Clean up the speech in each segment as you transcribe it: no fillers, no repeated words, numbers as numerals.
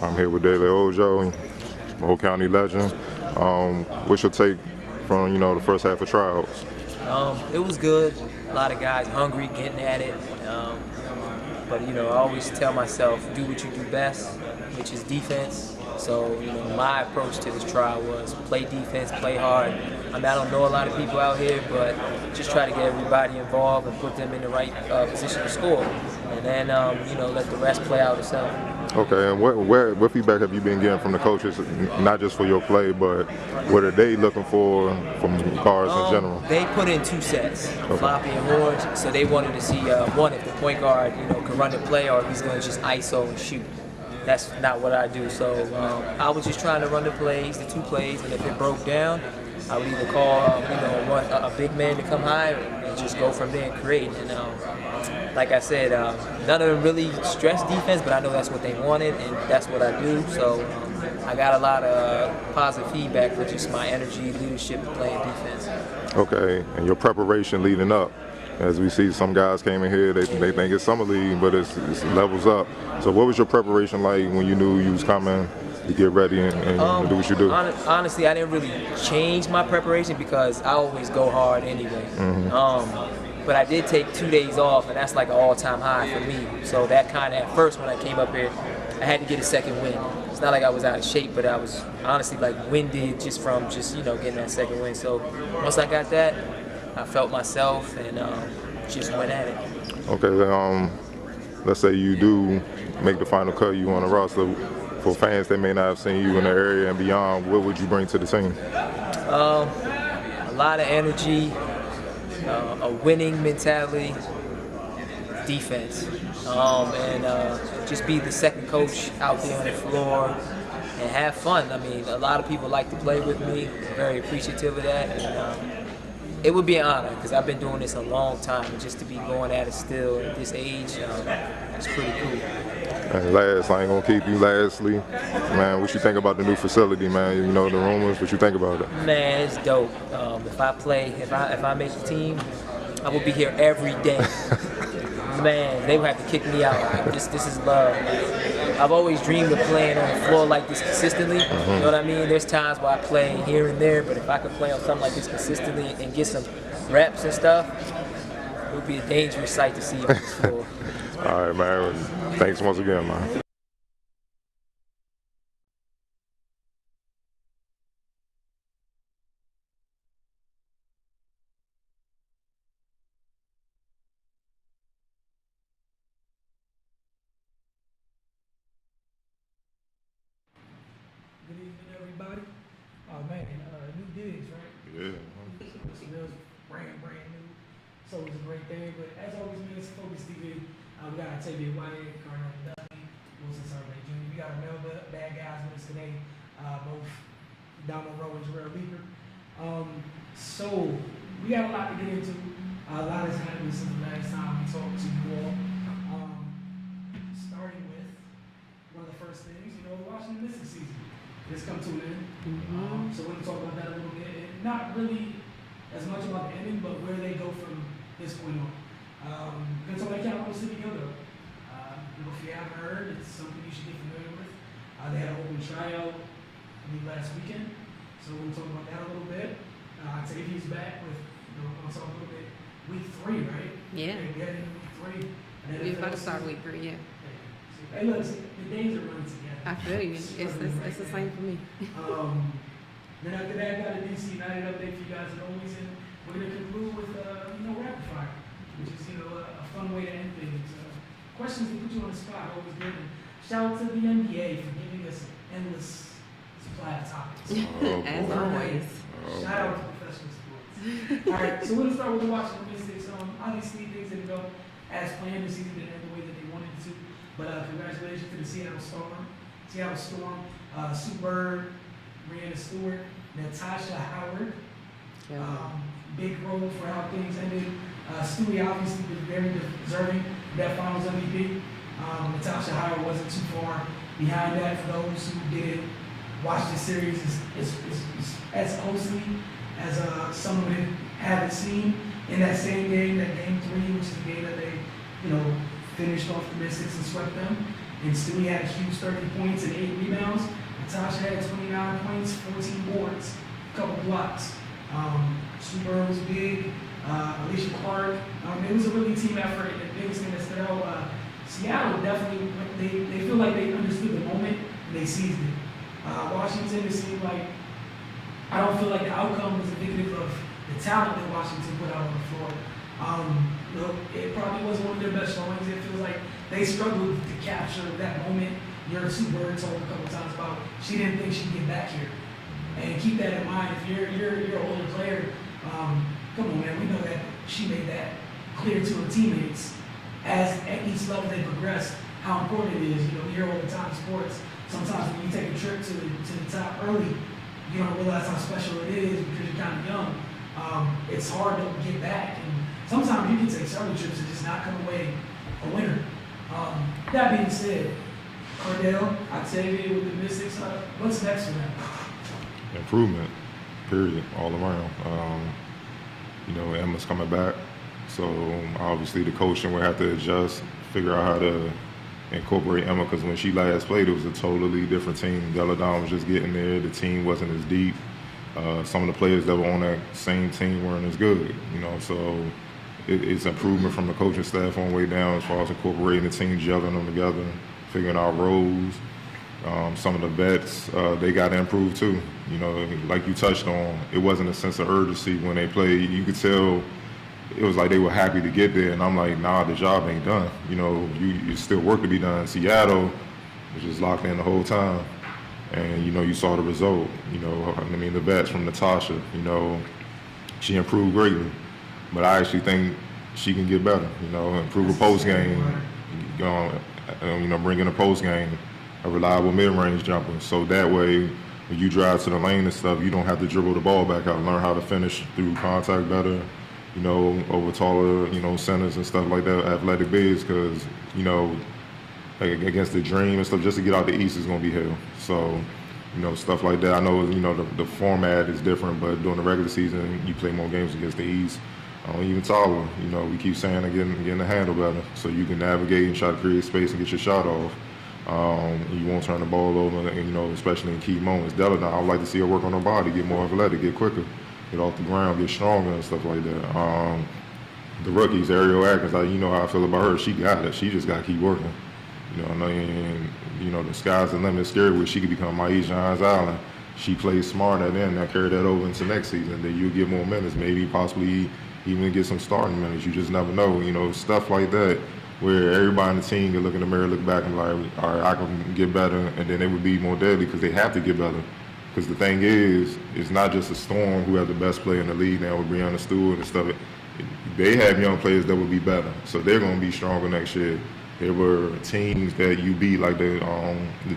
I'm here with David Ojo, Whole County legend. What's your take from the first half of tryouts? It was good. A lot of guys hungry, getting at it. But I always tell myself, do what you do best, which is defense. So my approach to this trial was play defense, play hard. I don't know a lot of people out here, but just try to get everybody involved and put them in the right position to score, and then let the rest play out itself. Okay, and what feedback have you been getting from the coaches, not just for your play, but what are they looking for from guards in general? They put in 2 sets, Floppy and Horge, so they wanted to see one, if the point guard can run the play, or if he's going to just ISO and shoot. That's not what I do, so I was just trying to run the plays, the 2 plays, and if it broke down, I would either call a big man to come high and just go from there and create. And like I said, none of them really stress defense, but I know that's what they wanted, and that's what I do. So I got a lot of positive feedback for just my energy, leadership, and playing defense. Okay, and your preparation leading up. As we see, some guys came in here, they think it's summer league, but it's levels up. So what was your preparation like when you knew you was coming to get ready and do what you do? Honestly, I didn't really change my preparation because I always go hard anyway. But I did take 2 days off, and that's like an all-time high for me. So that kind of, at first when I came up here, I had to get a second wind. It's not like I was out of shape, but I was honestly like winded just from getting that second wind. So once I got that, I felt myself and just went at it. Okay, let's say you do make the final cut, you on the roster. For fans that may not have seen you in the area and beyond, what would you bring to the team? A lot of energy, a winning mentality, defense, and just be the second coach out there on the floor and have fun. A lot of people like to play with me. I'm very appreciative of that. And, it would be an honor because I've been doing this a long time, and just to be going at it still at this age, it's pretty cool. And last, I ain't gonna keep you. Lastly, man, what you think about the new facility, man? The rumors. What you think about it? Man, it's dope. If I make the team, I will be here every day. Man, they would have to kick me out. This is love. I've always dreamed of playing on a floor like this consistently. You know what I mean? There's times where I play here and there, but if I could play on something like this consistently and get some reps and stuff, it would be a dangerous sight to see on this floor. All right, man. Thanks once again, man. Good evening, everybody. Oh man, new digs, right? Yeah. This is brand new. So it's a great thing. But as always, man, it's Focus TV. We got Octavia, Cardinal Dusty, Wilson Survey Jr. We got our bad guys with us today, both Donald Rowe and Jarrell Beaker. So we got a lot to get into. A lot has happened since the last time we talked to you all. Starting with one of the first things, Washington Mystics season. Just come to an end. So we're going to talk about that a little bit. And not really as much about the ending, but where they go from this point on. We're going to talk about Capital City Yoga. If you haven't heard, it's something you should get familiar with. They had an open tryout, last weekend. So we're going to talk about that a little bit. Octavia's back with, I'll talk a little bit. Week 3, right? Yeah. We had it in week 3. We're about to start week 3, yeah. Hey, look, the days are running together. I feel you. It's the same for me. Then after that, I got a DC United update for you guys as always, and we're going to conclude with, rapid fire, which is, a fun way to end things. Questions that put you on the spot, always good. And shout out to the NBA for giving us an endless supply of topics. As always. Shout out to professional sports. All right, so we're going to start with the Washington Mystics. Obviously, things didn't go as planned. The season didn't end the way that they wanted it to. But congratulations to the Seattle Storm. Sue Bird, Brianna Stewart, Natasha Howard. Big role for how things ended. Stewie obviously was very deserving of that Finals MVP. Natasha Howard wasn't too far behind that. For those who didn't watch the series as closely as someone haven't seen in that same game, that game 3, which is the game that they, finished off the Mystics and swept them. and Stewie had a huge 30 points and 8 rebounds. Natasha had 29 points, 14 boards, a couple blocks. Sue Bird was big. Alicia Clark. It was a really team effort. And the biggest thing that stood out, Seattle definitely, they feel like they understood the moment and they seized it. Washington, it seemed like, I don't feel like the outcome was indicative of the talent that Washington put out on the floor. It probably wasn't one of their best showings. It feels like they struggled to capture that moment. Your Sue Bird told a couple times about she didn't think she'd get back here. And keep that in mind. If you're an older player, come on, man. We know that she made that clear to her teammates as at each level they progress, how important it is. You're all the time in sports. Sometimes when you take a trip to the top early, you don't realize how special it is because you're kind of young. It's hard to get back, and sometimes you can take several trips and just not come away a winner. That being said, Cardell, Octavia with the Mystics, what's next for them? Improvement, period, all around. Emma's coming back, so obviously the coaching will have to adjust, figure out how to incorporate Emma, because when she last played, it was a totally different team. Della Don was just getting there. The team wasn't as deep. Some of the players that were on that same team weren't as good, so it's improvement from the coaching staff on the way down as far as incorporating the team, gelling them together, figuring out roles. Some of the vets, they got to improve too. Like you touched on, it wasn't a sense of urgency when they played. You could tell it was like they were happy to get there, and I'm like, nah, the job ain't done. You still work to be done. Seattle was just locked in the whole time, and you saw the result. The vets from Natasha, she improved greatly, but I actually think she can get better. Improve her post game, bring in a post game, a reliable mid-range jumper, so that way when you drive to the lane and stuff, you don't have to dribble the ball back out. Learn how to finish through contact better, over taller, centers and stuff like that, athletic bigs, because, against the Dream and stuff, just to get out the East is going to be hell. So, stuff like that. I know, the format is different, but during the regular season, you play more games against the East. Even taller, we keep saying getting the handle better, so you can navigate and try to create space and get your shot off. You won't turn the ball over, especially in key moments. Della, I would like to see her work on her body, get more athletic, get quicker, get off the ground, get stronger and stuff like that. The rookies, Ariel Atkins, how I feel about her. She got it. She just got to keep working. The sky's the limit. Scary where she could become Maisha Hines Island. She plays smart at the end. Now carry that over into next season. Then you'll get more minutes, maybe possibly even get some starting minutes. You just never know. Stuff like that, where everybody in the team can look in the mirror, look back, and like, all right, I can get better, and then they would be more deadly because they have to get better. Because the thing is, it's not just a Storm who have the best player in the league now with Breanna Stewart and stuff. They have young players that will be better, so they're going to be stronger next year. There were teams that you beat, like the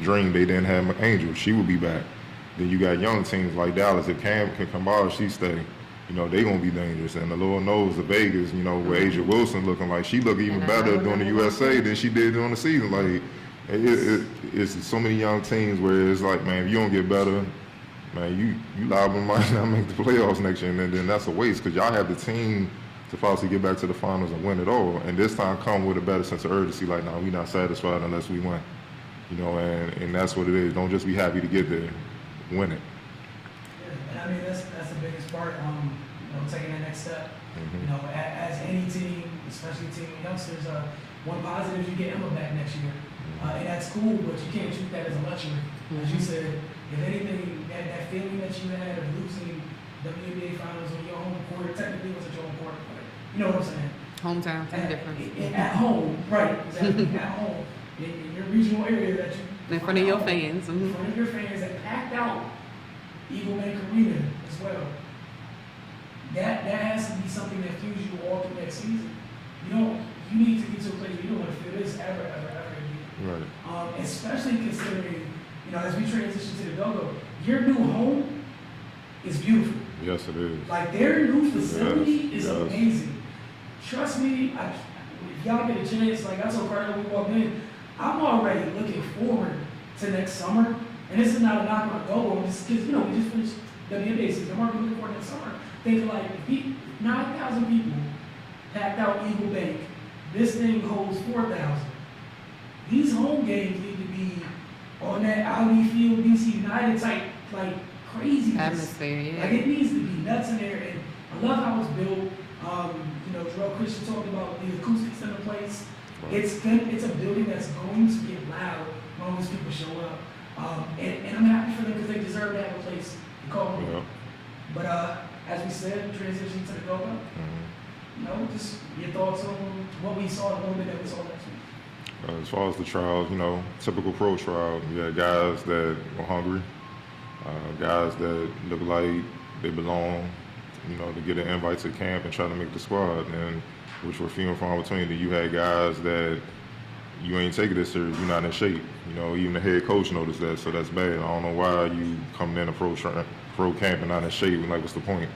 Dream. They didn't have Angel. She will be back. Then you got young teams like Dallas. If Cam can come out, she stay. They're going to be dangerous. And the Lord knows the Vegas, with Asia Wilson looking like she looked even better during the USA than she did during the season. Like, it's so many young teams where it's like, man, if you don't get better, man, you liable might not make the playoffs next year. And then that's a waste because y'all have the team to possibly get back to the finals and win it all. And this time come with a better sense of urgency, like, no, we're not satisfied unless we win. And that's what it is. Don't just be happy to get there. Win it. Yeah, and that's the biggest part, taking that next step. Mm-hmm. As any team, especially a team of youngsters, one positive, you get Emma back next year. And that's cool, but you can't treat that as a luxury. Mm-hmm. As you said, if anything, that feeling that you had of losing WNBA Finals on your home court, technically wasn't your home court, but you know what I'm saying? Hometown, different. At home, right, exactly, at home, in your regional area that you... In front of your fans. Mm-hmm. In front of your fans that packed out Eagle Bank Arena as well. That has to be something that fuels you all through next season. You need to get to a place where you don't want to feel this ever again. Right. Especially considering, as we transition to the Go-Go, your new home is beautiful. Yes, it is. Like, their new facility is amazing. Trust me, if y'all get a chance, like I told Carter when we walked in, I'm already looking forward to next summer. And this is not a knock on a Go-Go, just because, we just finished WNBA season. I'm already looking forward to next summer. Thinking like, 9,000 people packed out Eagle Bank. This thing holds 4,000. these home games need to be on that Audi Field, DC United type, like crazy Atmosphere, yeah. Like it needs to be nuts in there, and I love how it's built. Joel Christian talked about the acoustics in the place. It's a building that's going to get loud when all these people show up. And I'm happy for them because they deserve to have a place to call home. Yeah. But as we said, transition to the go-go. Just your thoughts on what we saw, a little bit that we saw last week. As far as the trials, typical pro trial, you had guys that were hungry, guys that look like they belong, to get an invite to camp and try to make the squad, and which were few and far between. Then you had guys that you ain't taking this serious, you're not in shape. Even the head coach noticed that, so that's bad. I don't know why you coming in a pro camp and not in shape, and like, what's the point?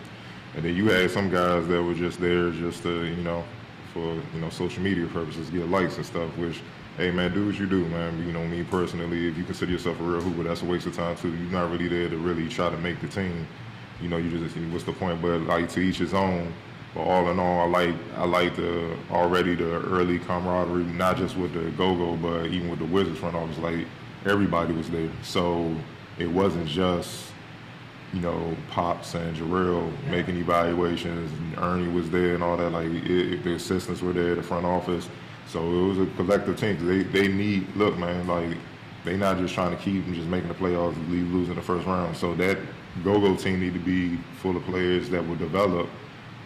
And then you had some guys that were just there just to, for, social media purposes, get likes and stuff, which, hey, man, do what you do, man. Me personally, if you consider yourself a real hooper, that's a waste of time, too. You're not really there to really try to make the team. You just, what's the point? But, like, to each his own. But all in all, I like the early camaraderie, not just with the go-go, but even with the Wizards front office. Like, everybody was there. So it wasn't just, Pops and Jarrell making evaluations, and Ernie was there and all that. Like, the assistants were there, the front office. So it was a collective team. They need, look, man, like, they not just trying to keep and just making the playoffs and leave losing the first round. So that go-go team need to be full of players that will develop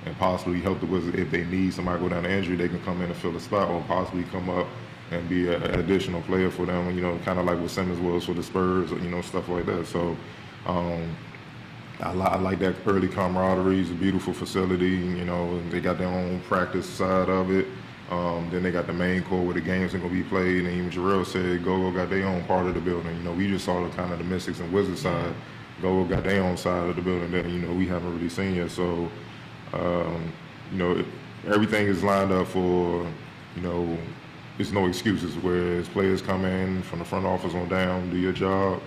and possibly help the Wizards. If they need somebody to go down to injury, they can come in and fill a spot, or possibly come up and be an additional player for them, kind of like what Simmons was for the Spurs, stuff like that. So I like that early camaraderie. It's a beautiful facility, and they got their own practice side of it. Then they got the main core where the games are going to be played, and even Jarrell said Go-Go got their own part of the building. We just saw the kind of the Mystics and Wizards side. Go-Go got their own side of the building that, we haven't really seen yet. So, everything is lined up for, it's no excuses. Whereas players come in from the front office on down, do your job,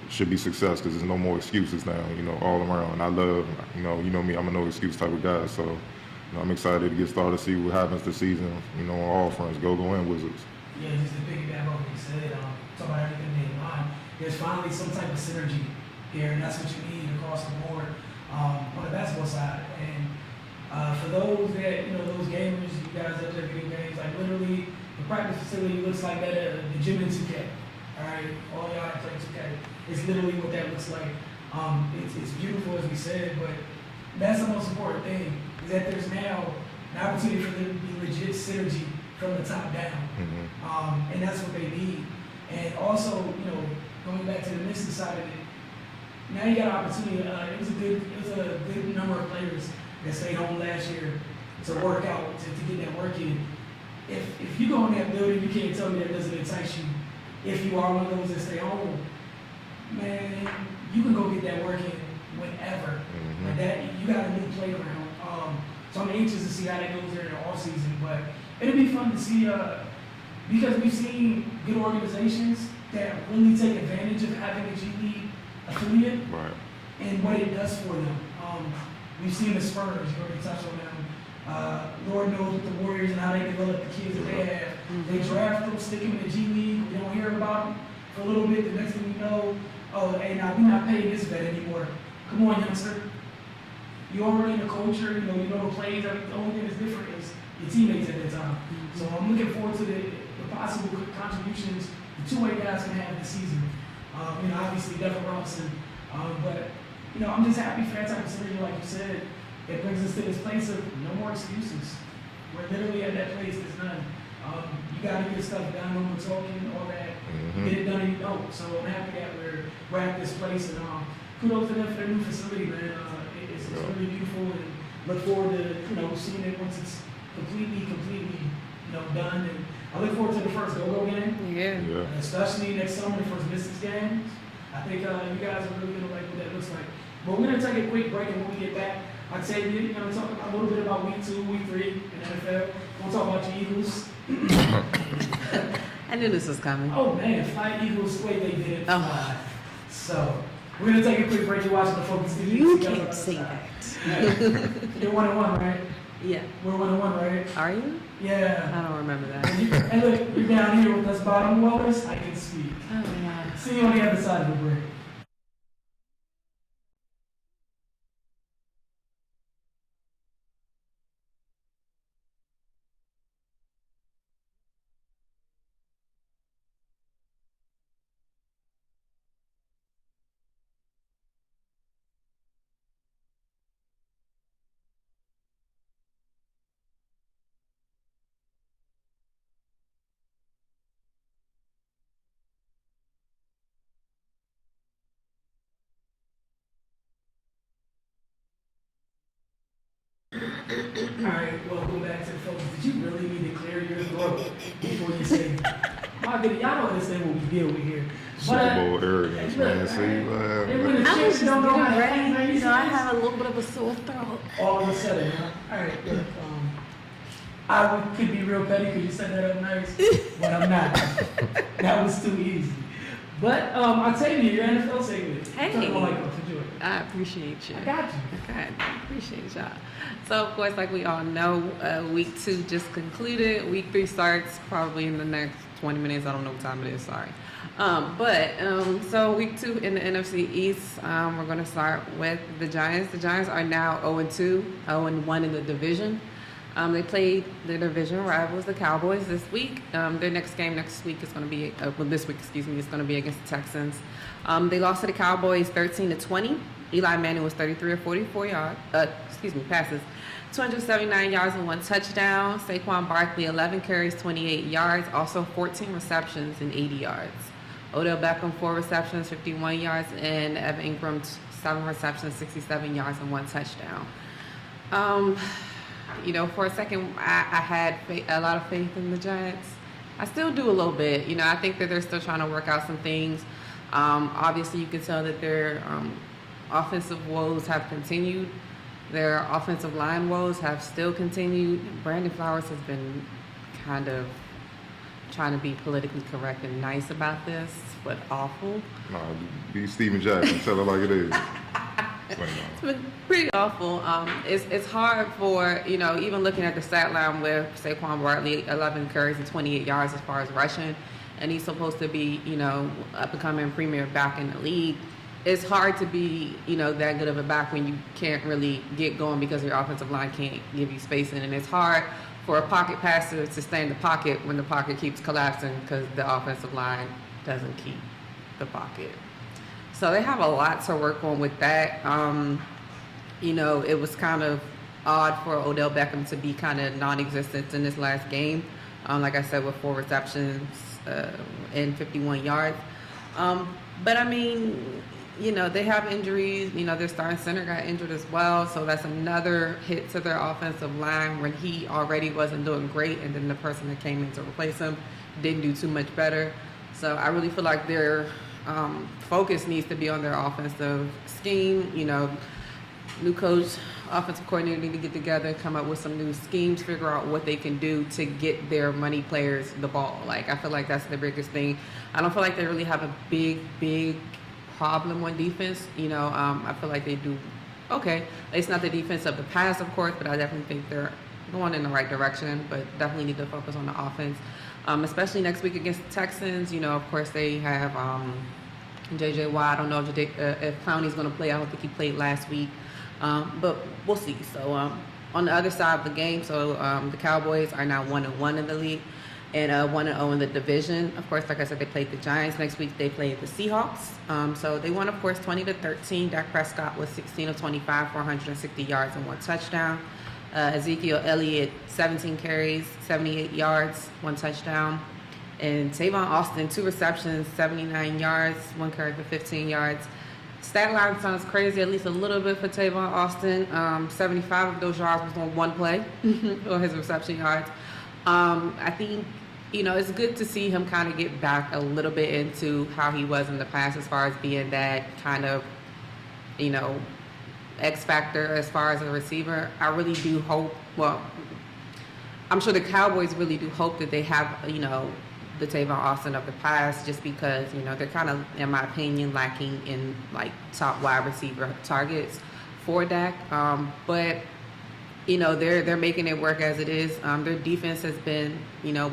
should be success, because there's no more excuses now, all around. And I love, me, I'm a no excuse type of guy. So, I'm excited to get started, see what happens this season, on all fronts, Go-Go and Wizards. Yeah, just to piggyback on what you said, talk about everything they line. There's finally some type of synergy here, and that's what you need across the board on the basketball side. And for those that, those gamers, you guys that play video games, like literally the practice facility looks like that at the gym in 2K. All right, all y'all that play 2K. It's literally what that looks like. It's beautiful, as we said, but that's the most important thing, is that there's now an opportunity for there to be legit synergy from the top down. And that's what they need. And also, going back to the Mystic side of it, now you got an opportunity. It was a good number of players that stayed home last year to work out, to get that work in. If you go in that building, you can't tell me that doesn't entice you. If you are one of those that stay home, man, you can go get that work in whenever. Like that, you got a new playground. So I'm anxious to see how that goes there in the off season. But it'll be fun to see because we've seen good organizations that really take advantage of having a G League affiliate and what it does for them. We've seen the Spurs, you already touched on them. Lord knows with the Warriors and how they develop the kids that they have. They draft them, stick them in the G League. We don't hear about them for a little bit. The next thing we know, hey, now we're not paying this vet anymore. Come on, youngster. You're already in the culture, you know the plays. The only thing that's different is your teammates at that time. So I'm looking forward to the possible contributions the two-way guys can have this season. Obviously Devin Robinson, but I'm just happy for that type of scenario, like you said. It brings us to this place of no more excuses. We're literally at that place, there's none. You got to get stuff done when we're talking, all that. Get it done and you don't. So I'm happy that we're at this place, and kudos to them for their new facility, man. It's really beautiful, and look forward to seeing it once it's completely done. And I look forward to the first Go-Go game. Yeah. Especially next summer, the first Mystics game. I think you guys are really gonna like what that looks like. But we're gonna take a quick break, and when we get back, Octavia, you're gonna talk a little bit about week 2, week 3 in the NFL. We'll talk about your Eagles. I knew this was coming. Oh man, fly Eagles, the way they did it. Oh. So we're gonna take a quick break. You're watching the Focus TV. You can't say that. You're 1-1, right? Yeah. We're 1-1, right? Are you? Yeah. I don't remember that. And look, you're down here with us bottom dwellers. I can speak. Oh, yeah. See you on the other side of the break. Alright, welcome back to the folks. Did you really need to clear your throat before you say, my goodness, y'all don't understand what we deal with here. Super Bowl arrogance, man. See, man. And when the I was chips just don't know how to getting act, ready. man, You know, I have a little bit of a sore throat. all of a sudden, huh? Alright, look, could be real petty because you set that up nice, but I'm not. That was too easy. But Octavia, your NFL segment. Hey. Talk more like us. Enjoy. I appreciate you. I got you. Okay, I appreciate y'all. So, of course, like we all know, week 2 just concluded. Week 3 starts probably in the next 20 minutes. I don't know what time it is, sorry. So week 2 in the NFC East, we're going to start with the Giants. The Giants are now 0-2, 0-1 in the division. They played their division rivals, the Cowboys, this week. Their next game next week is going to be, this week, is going to be against the Texans. They lost to the Cowboys 13-20. Eli Manning was 33 or 44 passes, 279 yards and 1 touchdown. Saquon Barkley, 11 carries, 28 yards, also 14 receptions and 80 yards. Odell Beckham, 4 receptions, 51 yards, and Evan Ingram, 7 receptions, 67 yards and 1 touchdown. For a second, I had a lot of faith in the Giants. I still do a little bit. I think that they're still trying to work out some things. Obviously, you can tell that their offensive woes have continued. Their offensive line woes have still continued. Brandon Flowers has been kind of trying to be politically correct and nice about this, but awful. Nah, be Steven Jackson. Tell it like it is. It's been pretty awful. It's hard for, even looking at the stat line with Saquon Barkley, 11 carries and 28 yards as far as rushing, and he's supposed to be, becoming premier back in the league. It's hard to be, that good of a back when you can't really get going because your offensive line can't give you spacing, and it's hard for a pocket passer to stay in the pocket when the pocket keeps collapsing because the offensive line doesn't keep the pocket. So they have a lot to work on with that. It was kind of odd for Odell Beckham to be kind of non-existent in this last game. Like I said, with 4 receptions and 51 yards. But I mean, they have injuries. Their starting center got injured as well. So that's another hit to their offensive line when he already wasn't doing great. And then the person that came in to replace him didn't do too much better. So I really feel like their focus needs to be on their offensive scheme. New coach, offensive coordinator need to get together, come up with some new schemes, figure out what they can do to get their money players the ball. Like, I feel like that's the biggest thing. I don't feel like they really have a big problem on defense. I feel like they do okay. It's not the defense of the past, of course, but I definitely think they're going in the right direction, but definitely need to focus on the offense. Especially next week against the Texans. Of course, they have J.J. Watt. I don't know if Clowney's going to play. I don't think he played last week. But we'll see. So on the other side of the game, the Cowboys are now 1-1 in the league and 1-0 in the division. Of course, like I said, they played the Giants. Next week, they played the Seahawks. So they won, of course, 20-13. Dak Prescott was 16 of 25 for 160 yards and 1 touchdown. Ezekiel Elliott, 17 carries, 78 yards, 1 touchdown. And Tavon Austin, 2 receptions, 79 yards, 1 carry for 15 yards. Stat line sounds crazy, at least a little bit for Tavon Austin. 75 of those yards was on 1 play on his reception yards. I think, it's good to see him kind of get back a little bit into how he was in the past as far as being that kind of, X factor as far as a receiver. I really do hope, I'm sure the Cowboys really do hope that they have, the Tavon Austin of the past, just because, they're kind of, in my opinion, lacking in, like, top wide receiver targets for Dak. But they're making it work as it is. Their defense has been,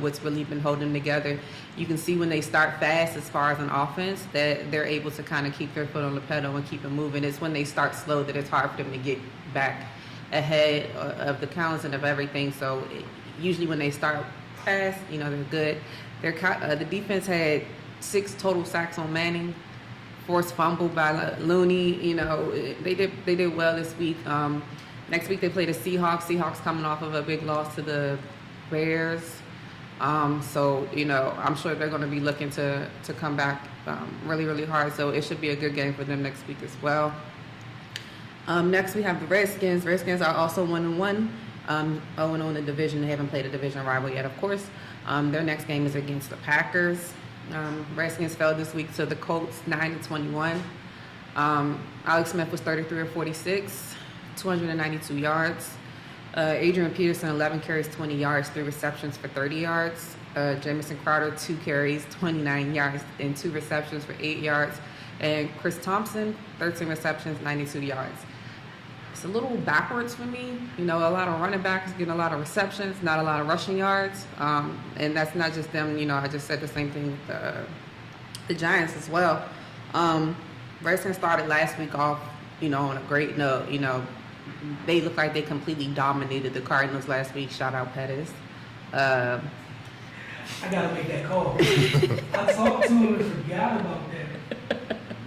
what's really been holding them together. You can see when they start fast as far as an offense that they're able to kind of keep their foot on the pedal and keep it moving. It's when they start slow that it's hard for them to get back ahead of the counts and of everything. So usually when they start fast, they're good. The defense had 6 total sacks on Manning, forced fumble by Looney. They did well this week. Next week they play the Seahawks. Seahawks coming off of a big loss to the Bears. So I'm sure they're going to be looking to come back really, really hard. So it should be a good game for them next week as well. Next we have the Redskins. Redskins are also 1-1. 0-0 in the division. They haven't played a division rival yet, of course. Their next game is against the Packers. Redskins fell this week to the Colts 9-21. Alex Smith was 33 or 46, 292 yards. Adrian Peterson, 11 carries, 20 yards, 3 receptions for 30 yards. Jamison Crowder, 2 carries, 29 yards, and 2 receptions for 8 yards. And Chris Thompson, 13 receptions, 92 yards. It's a little backwards for me. A lot of running backs getting a lot of receptions, not a lot of rushing yards. And that's not just them. I just said the same thing with the Giants as well. Redskins started last week off, on a great note. They looked like they completely dominated the Cardinals last week. Shout out Pettis. I gotta make that call. I talked to him and forgot about that.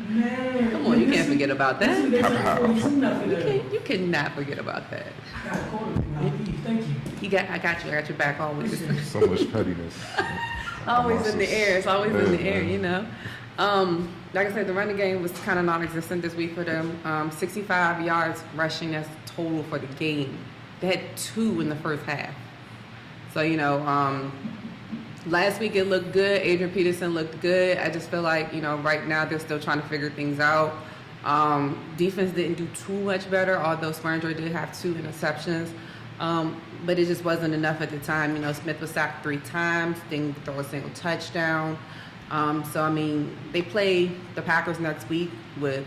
Man, come on, you can't forget about that. You cannot forget about that. I got a call. Thank you. I got your back always. So much pettiness. Always in the air. It's always in the air, Like I said, the running game was kind of non-existent this week for them. 65 yards rushing, that's total for the game. They had 2 in the first half. So, last week it looked good. Adrian Peterson looked good. I just feel like, right now they're still trying to figure things out. Defense didn't do too much better, although Sperringer did have 2 interceptions. But it just wasn't enough at the time. Smith was sacked 3 times, didn't throw a single touchdown. They play the Packers next week with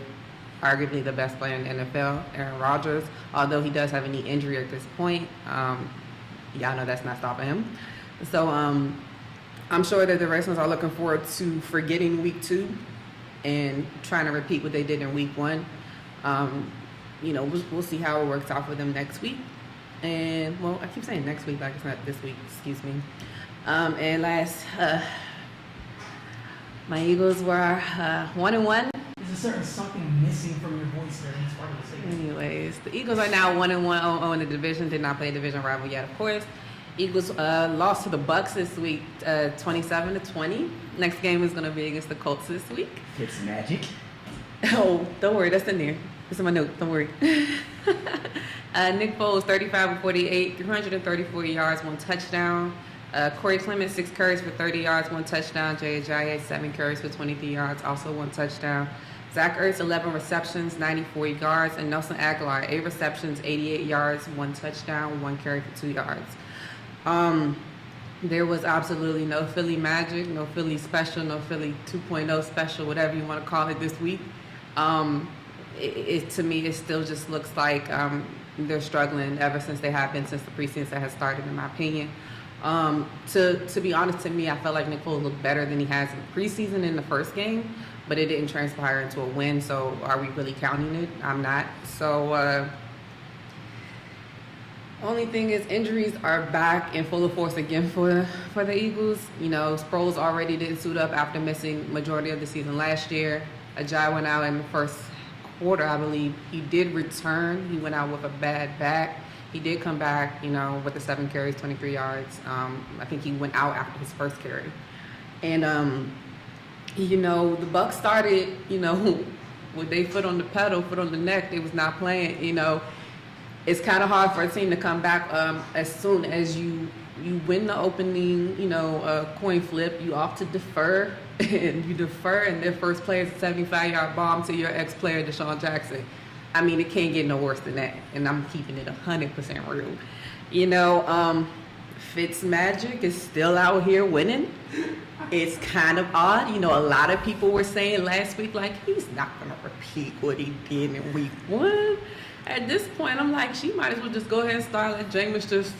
arguably the best player in the NFL, Aaron Rodgers, although he does have a knee injury at this point. Y'all know that's not stopping him. So I'm sure that the Redskins are looking forward to forgetting week 2 and trying to repeat what they did in week 1. We'll see how it works out for them next week. And, I keep saying next week like it's not this week, excuse me. And last... my Eagles were 1-1. There's a certain something missing from your voice there. It's part of the segment. Anyways, the Eagles are now 1-1, 0-0 in the division. Did not play a division rival yet, of course. Eagles lost to the Bucks this week, 27-20. Next game is going to be against the Colts this week. It's magic. Oh, don't worry, that's in there. It's in my note. Don't worry. Nick Foles, 35-48, 334 yards, 1 touchdown. Corey Clement, 6 carries for 30 yards, 1 touchdown. Jay Ajayi, 7 carries for 23 yards, also 1 touchdown. Zach Ertz, 11 receptions, 94 yards. And Nelson Aguilar, 8 receptions, 88 yards, 1 touchdown, 1 carry for 2 yards. There was absolutely no Philly magic, no Philly special, no Philly 2.0 special, whatever you want to call it this week. To me, it still just looks like they're struggling ever since they have been since the preseason has started, in my opinion. To be honest, to me, I felt like Nick Foles looked better than he has in the preseason in the first game, but it didn't transpire into a win. So are we really counting it? I'm not. So only thing is injuries are back in full force again for the Eagles. Sproles already didn't suit up after missing majority of the season last year. Ajayi went out in the first quarter, I believe. He did return. He went out with a bad back. He did come back, with the 7 carries, 23 yards. I think he went out after his first carry. And, the Bucs started, with their foot on the pedal, foot on the neck. They was not playing, It's kind of hard for a team to come back as soon as you win the opening, coin flip. You opt to defer, and you defer, and their first play is a 75-yard bomb to your ex-player, Deshaun Jackson. It can't get no worse than that, and I'm keeping it 100% real. Fitzmagic is still out here winning. It's kind of odd. A lot of people were saying last week, like, he's not going to repeat what he did in week 1. at this point, I'm like, she might as well just go ahead and start. Let Jameis just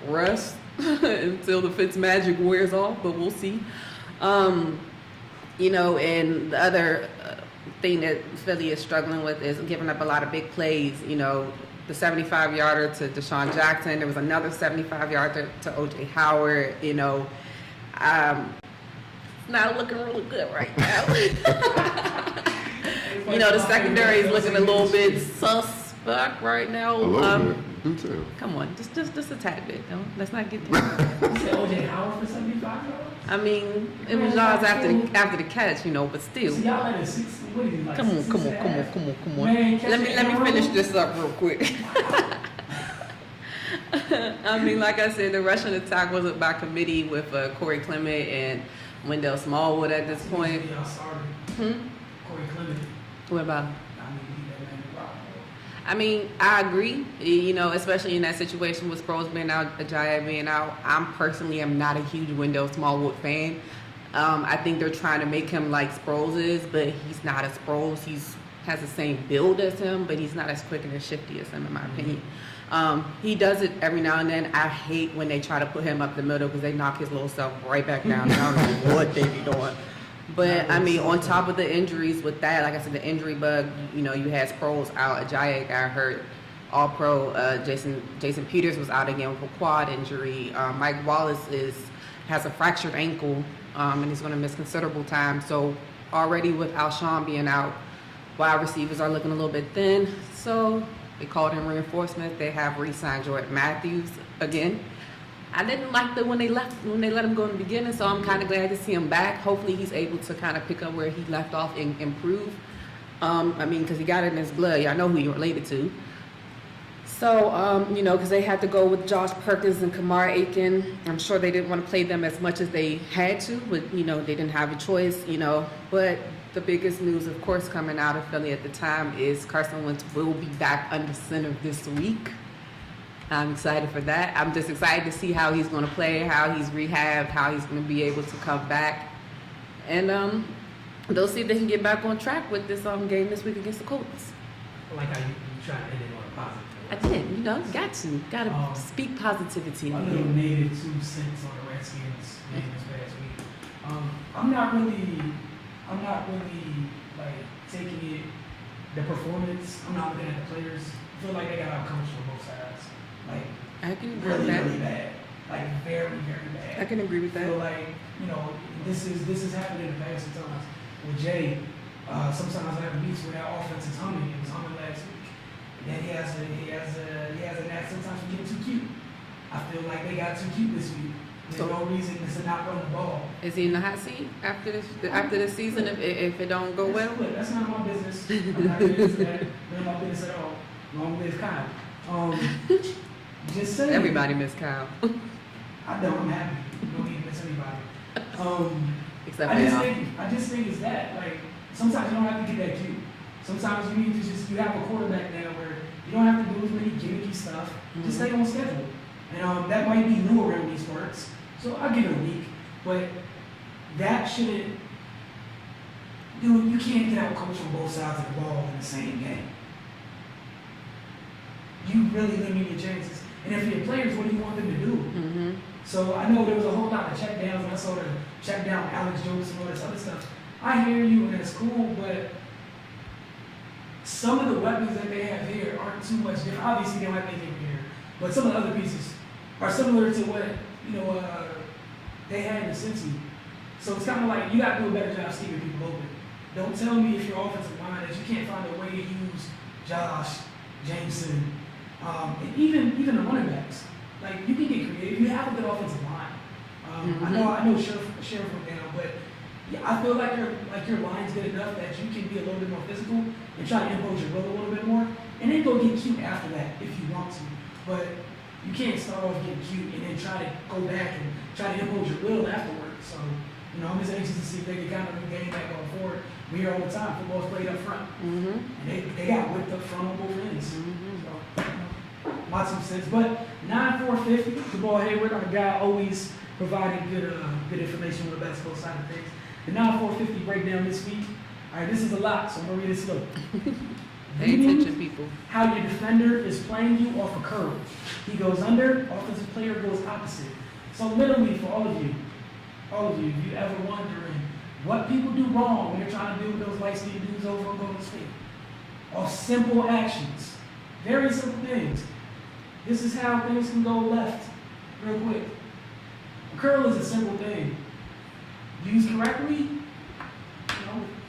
rest until the Fitzmagic wears off, but we'll see. You know, and the other thing that Philly is struggling with is giving up a lot of big plays. You know, the 75-yarder to Deshaun Jackson. There was another 75-yarder to O.J. Howard. You know, it's not looking really good right now. You know, the secondary is looking a little bit suspect right now. A little bit. Do too. Come on, just a tad bit. No, let's not get too. You said O.J. Howard for 75 yards? I mean, it was yards after the catch, you know, but still. So y'all had a 6, what is it, like Come on. 6.5? Man, Let me finish this up real quick. I mean, like I said, the rushing attack was by committee with Corey Clement and Wendell Smallwood at this point. Y'all started. Corey Clement. What about him? I mean, he that man the rock. I mean, I agree. You know, especially in that situation with Sproles being out, Ajayi being out. I'm personally am not a huge Wendell Smallwood fan. I think they're trying to make him like Sproles is, but he's not as Sproles. He's has the same build as him, but he's not as quick and as shifty as him, in my opinion. He does it every now and then. I hate when they try to put him up the middle because they knock his little self right back down. I don't know what they be doing. But, I mean, on top of the injuries with that, like I said, the injury bug, you know, you had Sproles out, Ajayi got hurt, All-Pro, Jason Peters was out again with a quad injury. Mike Wallace has a fractured ankle, and he's going to miss considerable time. So already with Alshon being out, wide receivers are looking a little bit thin. So they called in reinforcements. They have re-signed Jordan Matthews again. I didn't like when they let him go in the beginning, so I'm kind of glad to see him back. Hopefully he's able to kind of pick up where he left off and improve. I mean, because he got it in his blood. Y'all know who he related to. So, you know, because they had to go with Josh Perkins and Kamar Aiken. I'm sure they didn't want to play them as much as they had to, but, you know, they didn't have a choice, you know. But the biggest news, of course, coming out of Philly at the time is Carson Wentz will be back under center this week. I'm excited for that. I'm just excited to see how he's going to play, how he's rehabbed, how he's going to be able to come back. And they'll see if they can get back on track with this game this week against the Colts. I like how you try to end it on a positive. I did, you know, got to speak positivity. A little negative 2 cents on the Redskins game this past week. I'm not really like taking it, the performance. I'm not looking at the players. I feel like they got outcoached on both sides. Like, I can agree really, with that. really bad. Like, very, very bad. I can agree with I feel that. like, you know, this has happened in the past sometimes. With Jay, sometimes I have beats where that offense is humming. It was humming last week. And then he has a knack sometimes for getting too cute. I feel like they got too cute this week. There's no reason to not run the ball. Is he in the hot seat after this season if it don't go well? That's none of my business. I'm not getting into that. None of my business at all. Long live Kyle. Just saying. Everybody miss Kyle. I don't. I'm happy. You don't need to miss anybody. Except I just think it's that. Like, sometimes you don't have to get that cute. Sometimes you need to you have a quarterback now where you don't have to do as many gimmicky stuff. Just stay on schedule. And that might be new around these parts. So I'll give it a week. But that shouldn't, dude, you can't get out coached on both sides of the ball in the same game. You really limit your chances. And if you're players, what do you want them to do? Mm-hmm. So I know there was a whole lot of check downs, and I saw the check down Alex Jones and all this other stuff. I hear you, and it's cool, but some of the weapons that they have here aren't too much different. Obviously, they don't have anything here, but some of the other pieces are similar to what they had in Cincy. So it's kind of like you got to do a better job keeping people open. Don't tell me if your offensive line that you can't find a way to use Josh, Jameson, and even the running backs. Like, you can get creative. You have a good offensive line. I know Sheriff went down, but yeah, I feel like your line's good enough that you can be a little bit more physical and try to impose your will a little bit more, and then go get cute after that if you want to. But you can't start off getting cute and then try to go back and try to impose your will afterwards. So, I'm just anxious to see if they can kind of regain that going forward. We hear all the time, football's played up front. And they got whipped up front on both ends. So, lots of sense. But 9-4-50, the ball Hayward, our guy, always providing good information on the basketball side of things. The 9-4-50 breakdown this week. All right, this is a lot, so I'm going to read it slow. Pay attention, people. How your defender is playing you off a curl. He goes under, offensive player goes opposite. So literally for all of you, if you ever wondering what people do wrong when they're trying to do those light-skinned dudes over on Golden State. Off simple actions. Very simple things. This is how things can go left real quick. A curl is a simple thing. Used correctly,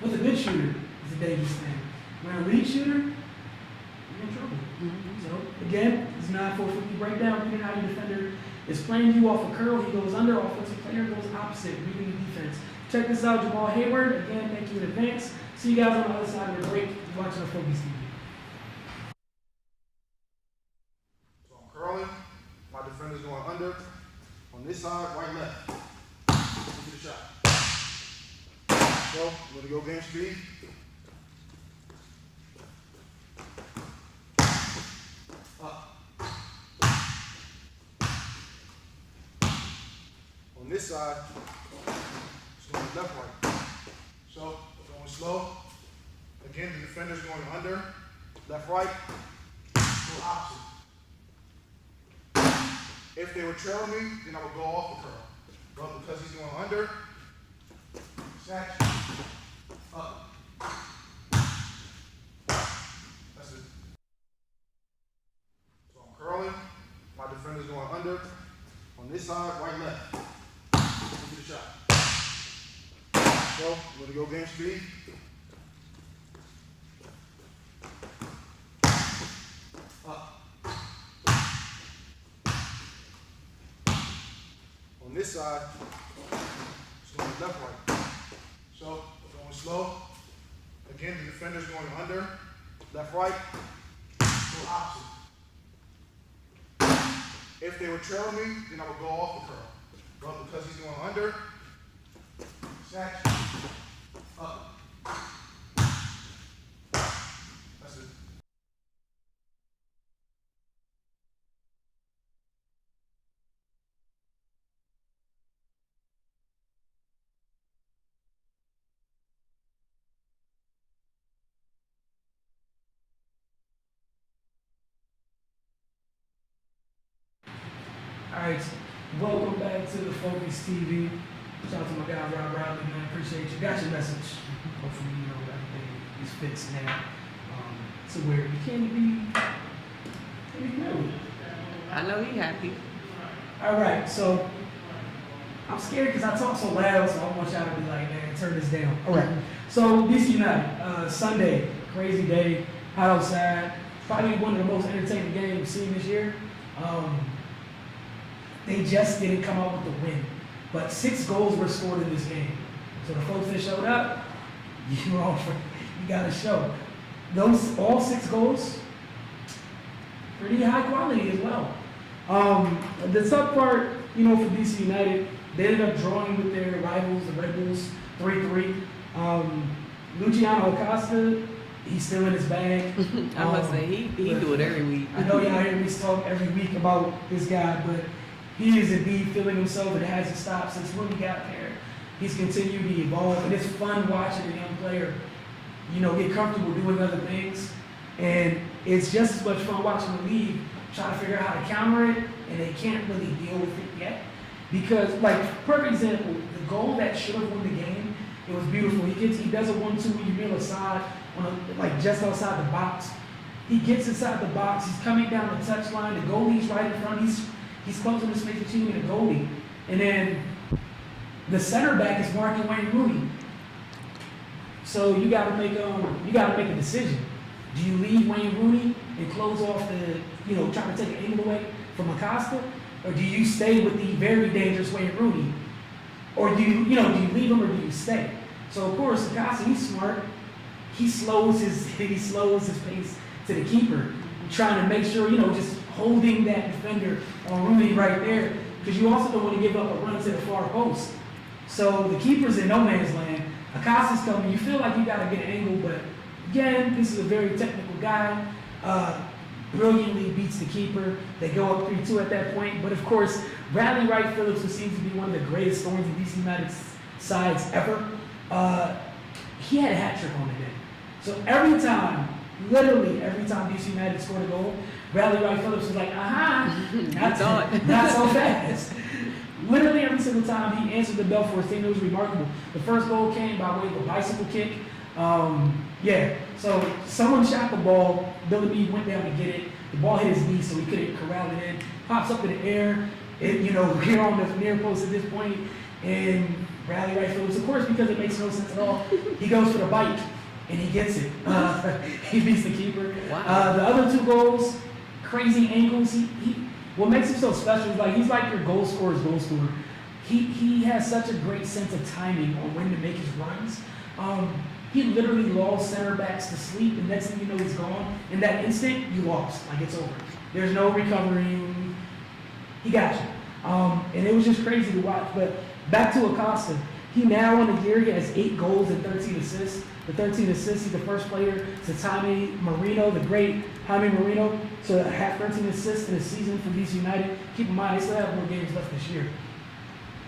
with a good shooter, it's a dangerous thing. When a lead shooter, you're in trouble. So again, it's 9-4-50 breakdown. Reading how your defender is playing you off a curl. He goes under, offensive player goes opposite, reading the defense. Check this out, Jamal Hayward. Again, thank you in advance. See you guys on the other side of the break. You're watching the Focus TV. So I'm curling. My defender's going under. On this side, right, left. Look at the shot. So, I'm going to go game speed. Up. On this side, it's going left, right. So, going slow. Again, the defender's going under. Left, right. Go opposite. If they were trailing me, then I would go off the curl. But because he's going under, snatch, up. That's it. So I'm curling. My defender's going under. On this side, right, left. Look at the shot. So I'm going to go game speed. Up. On this side, it's going left, right. So, going slow. Again, the defender's going under. Left, right. Go opposite. If they were trailing me, then I would go off the curl. But because he's going under, snatch, up. That's it. All right, welcome back to the Focus TV. Shout out to my guy Rob Riley, man. Appreciate you. Got your message. Hopefully, everything is fixed now to where you can't be married. I know he happy. All right, so I'm scared because I talk so loud, so I want y'all to be like, man, turn this down. All right, so DC United, Sunday, crazy day, hot outside. Probably one of the most entertaining games we've seen this year. They just didn't come out with the win. But 6 goals were scored in this game. So the folks that showed up, you got to show. All 6 goals, pretty high quality as well. The tough part, for DC United, they ended up drawing with their rivals, the Red Bulls, 3-3. Luciano Acosta, he's still in his bag. I must say, he do it every week. I know y'all hear me talk every week about this guy, but he is indeed feeling himself. It hasn't stopped since when he got there. He's continued to evolve, and it's fun watching a young player, get comfortable doing other things. And it's just as much fun watching the league try to figure out how to counter it, and they can't really deal with it yet. Because, perfect example, the goal that should have won the game, it was beautiful. He does a 1-2, you reel aside, just outside the box. He gets inside the box. He's coming down the touchline. The goalie's right in front. He's closing the space between him and the goalie. And then the center back is marking Wayne Rooney. So you got to make a decision. Do you leave Wayne Rooney and close off try to take an angle away from Acosta, or do you stay with the very dangerous Wayne Rooney, or do you leave him or do you stay? So of course Acosta, he's smart. He slows his pace to the keeper, trying to make sure just holding that defender on Rooney right there, because you also don't want to give up a run to the far post. So the keeper's in no man's land. Acosta's coming. You feel like you got to get an angle, but again, this is a very technical guy. Brilliantly beats the keeper. They go up 3-2 at that point. But of course, Bradley Wright Phillips, who seems to be one of the greatest thorns in DC United's sides ever, he had a hat trick on the day. So every time Literally every time DC United scored a goal, Bradley Wright Phillips was like, not so fast. Literally every single time he answered the bell for his team, it was remarkable. The first goal came by way of a bicycle kick. So someone shot the ball, Billy B went down to get it. The ball hit his knee, so he couldn't corral it in. Pops up in the air, we're on the near post at this point, and Bradley Wright Phillips, of course, because it makes no sense at all, he goes for the bike, and he gets it. He beats the keeper. Wow. The other 2 goals, crazy angles. What makes him so special is he's like your goal scorer's goal scorer. He has such a great sense of timing on when to make his runs. He literally lulls center backs to sleep, and next thing you know, he's gone. In that instant, you lost. It's over. There's no recovering. He got you. And it was just crazy to watch. But back to Acosta. He now on the year, he has 8 goals and 13 assists. The 13 assists, he's the first player to Jaime Marino, the great Jaime Marino, to have 13 assists in a season for DC United. Keep in mind, they still have more games left this year.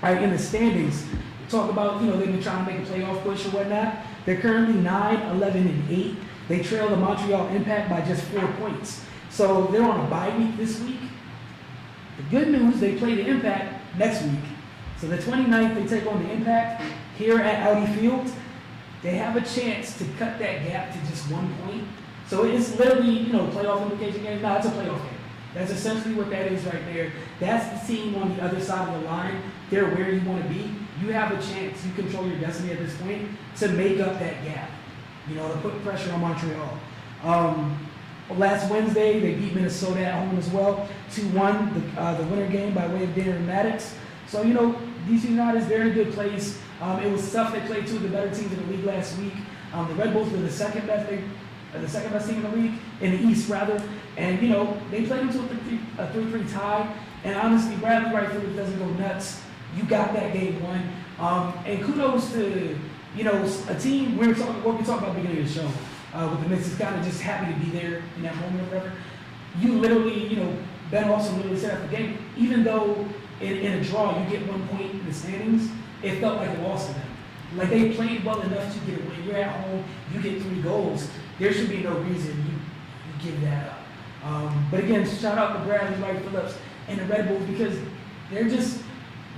All right, in the standings, talk about, they've been trying to make a playoff push or whatnot. They're currently 9, 11, and 8. They trail the Montreal Impact by just 4 points. So they're on a bye week this week. The good news, they play the Impact next week. So the 29th, they take on the Impact here at Audi Field. They have a chance to cut that gap to just 1 point. So it's literally, playoff implication game. No, it's a playoff game. That's essentially what that is right there. That's the team on the other side of the line. They're where you want to be. You have a chance. You control your destiny at this point to make up that gap, to put pressure on Montreal. Last Wednesday, they beat Minnesota at home as well, 2-1, the winner game by way of Darren Maddox. So, DC United is very good place. It was tough. They played 2 of the better teams in the league last week. The Red Bulls were the second best team in the league, in the East rather. And, they played into a 3-3 tie. And honestly, Bradley Wright Phillips doesn't go nuts. You got that game won. And kudos to, a team, what we talked about at the beginning of the show, with the Knicks is kind of just happy to be there in that moment or whatever. You literally, Ben also literally set up the game. Even though in a draw you get 1 point in the standings, it felt like a loss to them. They played well enough to get a win. You're at home, you get 3 goals. There should be no reason you give that up. But again, shout out to Bradley Wright Phillips and the Red Bulls, because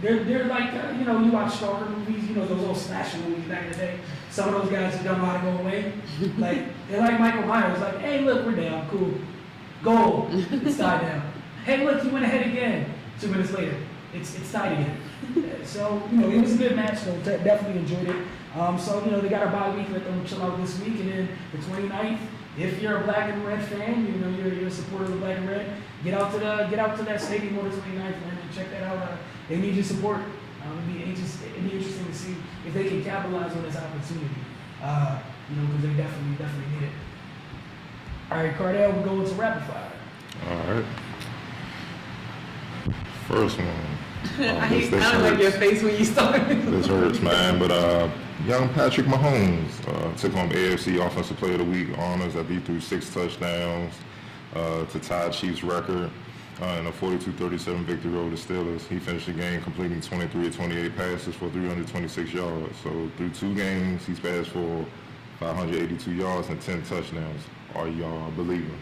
they're like, you watch stalker movies, those old slasher movies back in the day. Some of those guys who don't know how to go away. They're like Michael Myers, hey, look, we're down, cool. Goal, it's tied down. Hey, look, you went ahead again. 2 minutes later, it's tied again. So, it was a good match, though. Definitely enjoyed it. They got a bye week, let them chill out this week, and then the 29th, if you're a black and red fan, you're a supporter of the black and red, get out to that stadium on the 29th, man, and check that out. They need your support. It'd be interesting to see if they can capitalize on this opportunity. Because they definitely need it. All right, Cardell, we're going to rapid fire. All right. First one. I don't like your face when you start. This hurts, man. But young Patrick Mahomes took home AFC Offensive Player of the Week honors after he threw 6 touchdowns to tie Chiefs record in a 42-37 victory over the Steelers. He finished the game completing 23 of 28 passes for 326 yards. So through 2 games, he's passed for 582 yards and 10 touchdowns. Are y'all believing?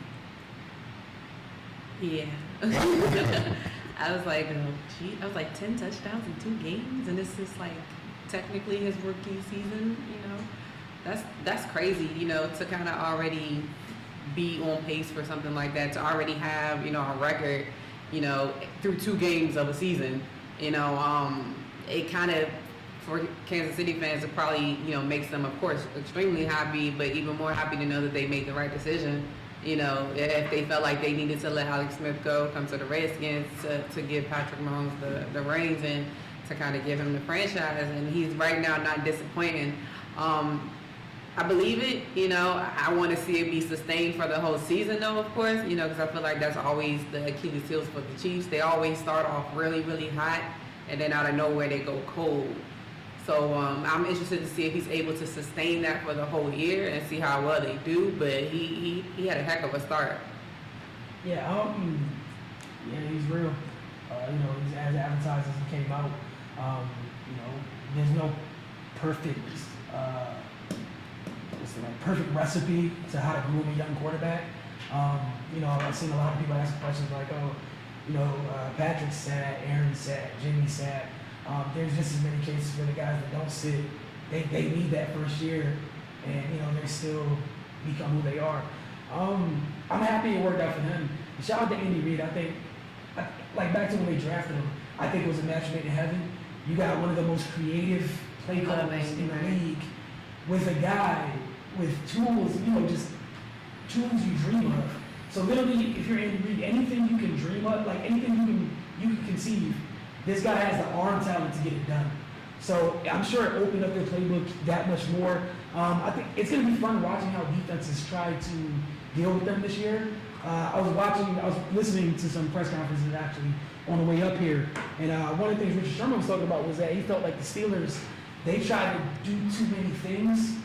Yeah. I was like, 10 touchdowns in 2 games, and this is technically his rookie season. That's crazy. To kind of already be on pace for something like that, to already have a record, through 2 games of a season. It kind of, for Kansas City fans, it probably makes them, of course, extremely happy, but even more happy to know that they made the right decision. If they felt like they needed to let Alex Smith go, come to the Redskins to give Patrick Mahomes the reins and to kind of give him the franchise, and he's right now not disappointing. I believe it. I want to see it be sustained for the whole season, though, of course, because I feel like that's always the Achilles heels for the Chiefs. They always start off really, really hot, and then out of nowhere they go cold. So I'm interested to see if he's able to sustain that for the whole year and see how well they do. But he had a heck of a start. Yeah, he's real. He's as advertised as he came out. There's no perfect. What's perfect recipe to how to groom a young quarterback. You know, I've seen a lot of people ask questions like, oh, you know, Patrick's sat, Aaron's sat, Jimmy's sat. There's just as many cases where the guys that don't sit, they need that first year, and you know they still become who they are. I'm happy it worked out for him. Shout out to Andy Reid. I think, like back to when they drafted him, I think it was a match made in heaven. You got one of the most creative play callers in the league with a guy with tools, you know, just tools you dream of. So literally, if you're Andy Reid, anything you can dream of, like anything you can conceive, this guy has the arm talent to get it done. So I'm sure it opened up their playbook that much more. I think it's going to be fun watching how defenses try to deal with them this year. I was listening to some press conferences actually on the way up here, and one of the things Richard Sherman was talking about was that he felt like the Steelers, they tried to do too many things.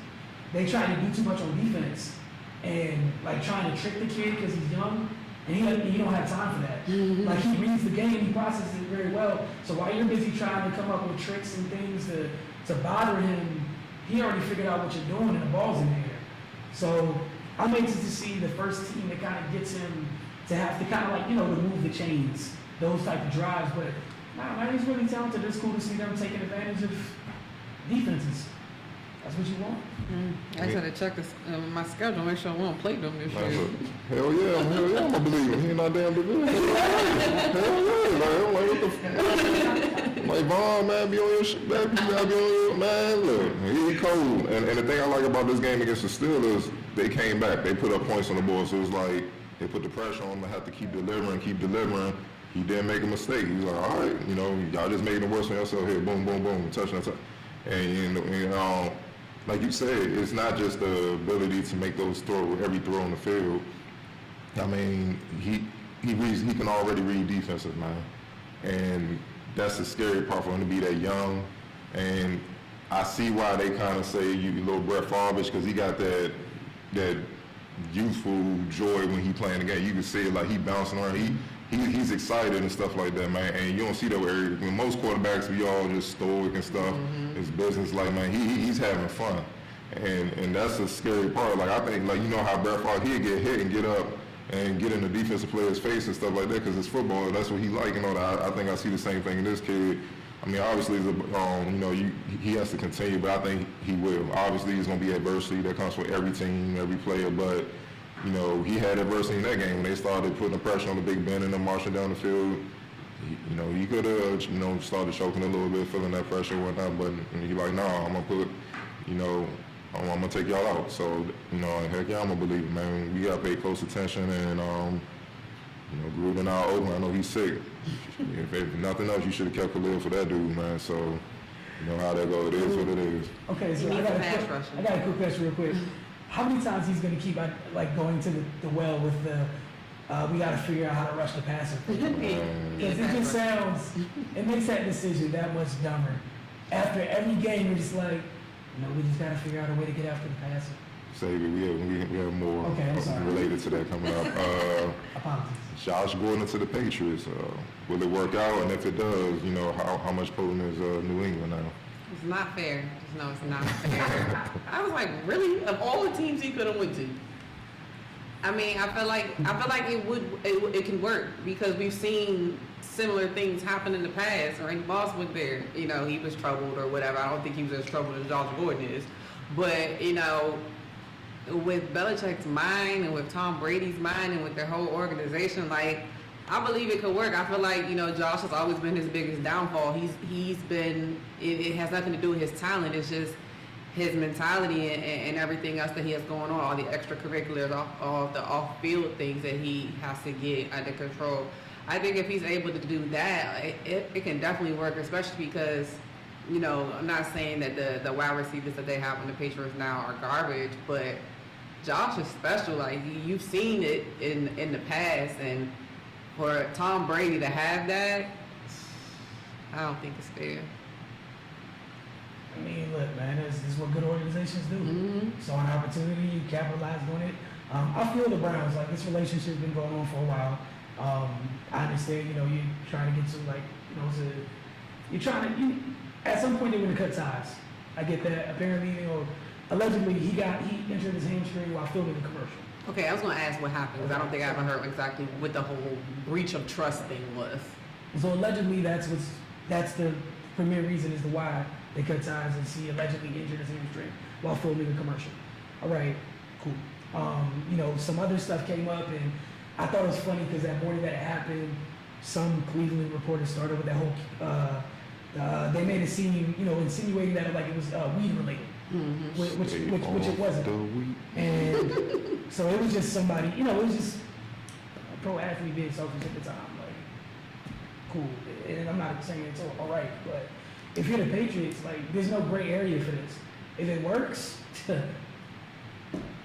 They tried to do too much on defense, and like trying to trick the kid because he's young, and he don't have time for that. Mm-hmm. Like he reads the game, he processes it very well. So while you're busy trying to come up with tricks and things to bother him, he already figured out what you're doing and the ball's in the air. So I'm anxious to see the first team that kind of gets him to have to kind of like, you know, remove the chains, those type of drives. But nah, man, he's really talented. It's cool to see them taking advantage of defenses. That's what you want. I just had to check my schedule, make sure I won't play them this year. Hell yeah, I'm gonna believe him. He ain't not damn division. Hell yeah, like what the like Vaughn, man, be on your shit, man. You gotta be on your man. Look, he cold. And the thing I like about this game against the Steelers, they came back. They put up points on the board, so it was like they put the pressure on him to have to keep delivering. He didn't make a mistake. He was like, all right, you know, y'all just making it worse on yourself here. Boom, boom, boom, touchdown. And you know, like you said, it's not just the ability to make those every throw on the field. I mean, he can already read defenses, man, and that's the scary part for him to be that young. And I see why they kind of say you little Brett Favre, because he got that youthful joy when he playing the game. You can see it, like he bouncing around. He's excited and stuff like that, man. And you don't see that when most quarterbacks, we all just stoic and stuff. Mm-hmm. It's business, like, man, he's having fun. And that's the scary part. Like, I think, like, you know how Brett Favre, he'd get hit and get up and get in the defensive player's face and stuff like that because it's football. That's what he like. You know, I think I see the same thing in this kid. I mean, obviously, you know, he has to continue, but I think he will. Obviously, there's going to be adversity that comes for every team, every player, but you know, he had adversity in that game when they started putting the pressure on the Big Ben and them marching down the field. You know, he could have, you know, started choking a little bit, feeling that pressure and whatnot, but he like, no, I'm going to put, you know, I'm going to take y'all out. So, you know, heck yeah, I'm a believer, man. We got to pay close attention and, you know, Gruden out open. I know he's sick. If nothing else, you should have kept Khalil for that dude, man. So, you know how that goes. It is what it is. Okay, so I got a quick question real quick. How many times he's going to keep like going to the well with the we got to figure out how to rush the passer? Because it just it makes that decision that much dumber. After every game, you're just like, you know, we just got to figure out a way to get after the passer. Save it. We have more related to that coming up. Apologies. Josh Gordon to the Patriots. Will it work out? And if it does, you know, how much potent is New England now? It's not fair. Just know it's not fair. I was like, really? Of all the teams he could have went to? I mean, I feel like it can work because we've seen similar things happen in the past. Randy Moss went there. You know, he was troubled or whatever. I don't think he was as troubled as Josh Gordon is. But, you know, with Belichick's mind and with Tom Brady's mind and with their whole organization, like, I believe it could work. I feel like, you know, Josh has always been his biggest downfall. He's been, it has nothing to do with his talent. It's just his mentality and everything else that he has going on, all the extracurriculars, all the off-field things that he has to get under control. I think if he's able to do that, it can definitely work, especially because, you know, I'm not saying that the wide receivers that they have on the Patriots now are garbage, but Josh is special. Like, you've seen it in the past, and for Tom Brady to have that, I don't think it's fair. I mean, look, man, this is what good organizations do. Mm-hmm. So an opportunity, you capitalize on it. I feel the Browns, like, this relationship's been going on for a while. I understand, you know, you're trying to get to, like, you know, at some point they're going to cut ties. I get that. Apparently, you know, allegedly he injured his hamstring while filming the commercial. Okay, I was going to ask what happened, because I don't think I ever heard exactly what the whole breach of trust thing was. So allegedly that's the premier reason as to why they cut ties, and he allegedly injured his hamstring while filming the commercial. All right, cool. You know, some other stuff came up, and I thought it was funny because that morning that it happened, some Cleveland reporters started with that whole, they made it seem, you know, insinuating that like it was weed related, which it wasn't. And so it was just somebody, you know, it was just a pro athlete being selfish at the time. Like, cool. And I'm not saying it's all right, but if you're the Patriots, like, there's no gray area for this. If it works,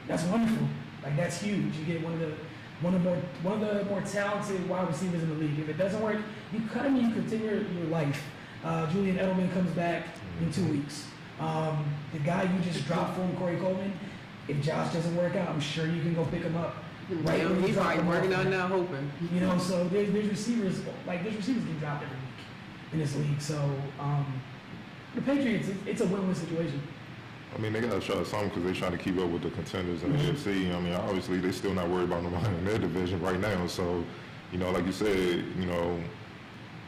that's wonderful. Like, that's huge. You get one of the more talented wide receivers in the league. If it doesn't work, you cut him and you continue your life. Julian Edelman comes back in 2 weeks. The guy you just dropped from Corey Coleman, if Josh doesn't work out, I'm sure you can go pick him up. Right, Yeah, he's probably working on now, hoping. You know, so there's receivers get dropped every week in this league. So the Patriots, it's a win-win situation. I mean, they got to try something because they're trying to keep up with the contenders in the NFC. I mean, obviously, they're still not worried about nobody in their division right now. So, you know, like you said, you know,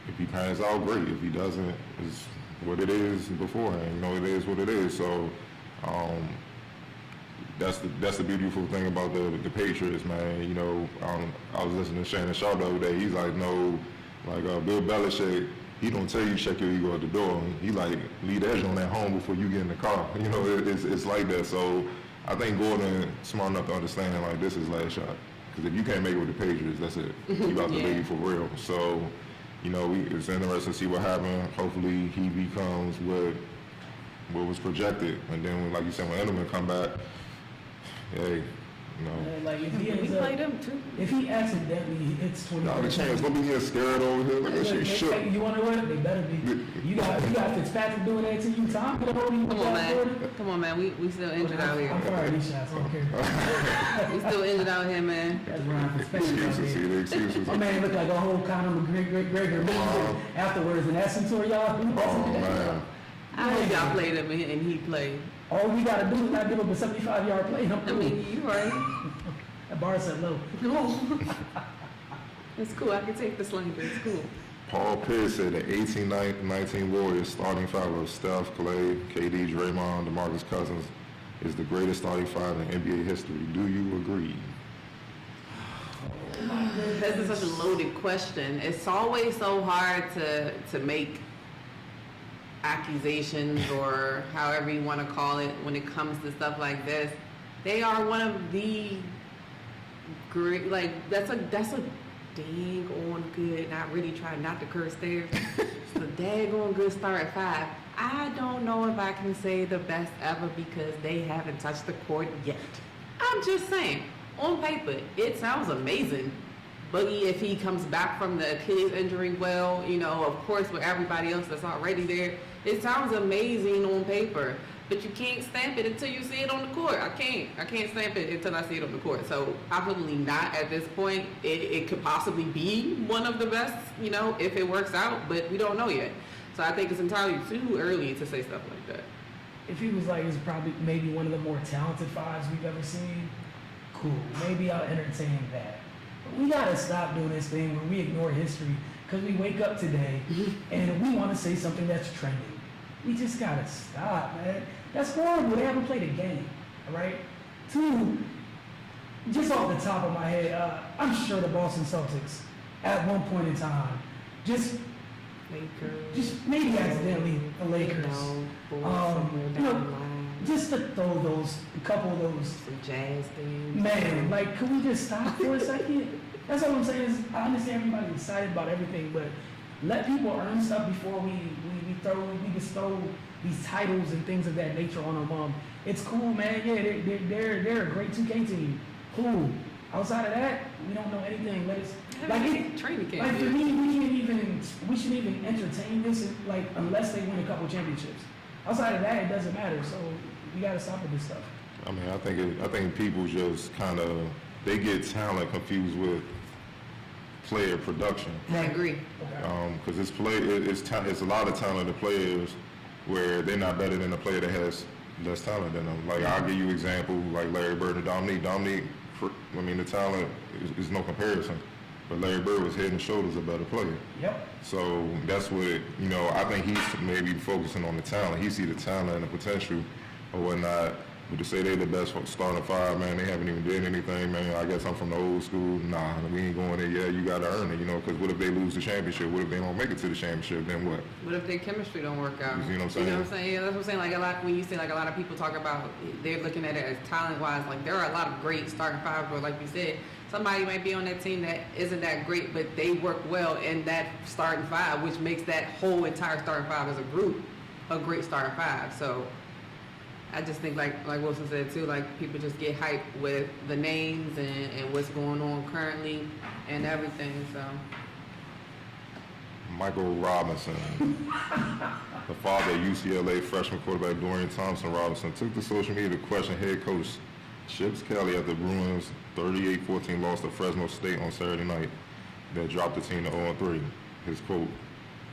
if he pans out, great. If he doesn't, it's what it is beforehand. You know, it is what it is. So, that's the beautiful thing about the Patriots, man. You know, I was listening to Shannon Sharp the other day. He's like, no, like Bill Belichick, he don't tell you check your ego at the door. He like, leave the edge on that home before you get in the car. You know, it's like that. So I think Gordon smart enough to understand, like, this is last shot. Because if you can't make it with the Patriots, that's it. You about to leave for real. So, you know, it's interesting to see what happens. Hopefully he becomes what was projected. And then, like you said, when Edelman come back, hey, you know. Like if he We played him too. If he accidentally hits 20, Y'all the chance. Don't be getting scared over here. Look at shit shook. You want to run? They better be. You got Fitzpatrick doing that to you, Tom. Come on, man. We still injured out here. I'm sorry, these shots. I don't care. We still injured out here, man. That's Ryan Fitzpatrick. Excuses, see the excuses. My man looked like a whole Conor McGregor afterwards, and that Centurion. Oh man. I hope y'all played him and he played. All we got to do is not give up a 75-yard play. I mean, you right. That bar said low. No. It's cool. I can take the slinger. It's cool. Paul Pierce said the 18-19 Warriors starting five of Steph, Clay, KD, Draymond, DeMarcus Cousins is the greatest starting five in NBA history. Do you agree? This is such a loaded question. It's always so hard to make accusations or however you want to call it when it comes to stuff like this. They are one of the great, like, that's a dang on good, not really trying not to curse there. It's a dang on good start at five. I don't know if I can say the best ever because they haven't touched the court yet. I'm just saying, on paper, it sounds amazing. Boogie, if he comes back from the Achilles injury well, you know, of course, with everybody else that's already there, it sounds amazing on paper, but you can't stamp it until you see it on the court. I can't stamp it until I see it on the court. So absolutely not at this point. It could possibly be one of the best, you know, if it works out, but we don't know yet. So I think it's entirely too early to say stuff like that. If he was like, it's probably maybe one of the more talented fives we've ever seen, cool. Maybe I'll entertain that. But we gotta stop doing this thing where we ignore history because we wake up today and we want to say something that's trending. We just gotta stop, man. That's horrible. They haven't played a game, all right? Two, just off the top of my head, I'm sure the Boston Celtics, at one point in time, just maybe accidentally the Lakers. You know, just to throw a couple of those some jazz things. Man, like, could we just stop for a second? That's all I'm saying is I understand everybody's excited about everything, but let people earn stuff before we bestow these titles and things of that nature on them. It's cool, man. Yeah, they're a great 2K team. Cool. Outside of that, we don't know anything. Let us training camp. Like for me, we shouldn't even entertain this like unless they win a couple championships. Outside of that, it doesn't matter. So we gotta stop with this stuff. I mean, I think people just kind of they get talent confused with player production. I agree. Because it's a lot of talented players where they're not better than a player that has less talent than them. Like, I'll give you an example, like Larry Bird and Dominique. I mean, the talent is no comparison. But Larry Bird was head and shoulders a better player. Yep. So that's what, I think he's maybe focusing on the talent. He see the talent and the potential or whatnot. But to say they're the best starting five, man, they haven't even did anything, man. I guess I'm from the old school. Nah, we ain't going there. Yeah, you got to earn it, because what if they lose the championship? What if they don't make it to the championship? Then what? What if their chemistry don't work out? You see what I'm saying? You know what I'm saying? Yeah, that's what I'm saying. Like when you say like a lot of people talk about they're looking at it as talent-wise. Like there are a lot of great starting five, but like you said, somebody might be on that team that isn't that great, but they work well in that starting five, which makes that whole entire starting five as a group a great starting five. So I just think like Wilson said too, like people just get hyped with the names and what's going on currently and everything. So Michael Robinson, the father of UCLA freshman quarterback Dorian Thompson Robinson, took to social media to question head coach Chips Kelly after the Bruins 38-14 loss to Fresno State on Saturday night that dropped the team to 0-3. His quote,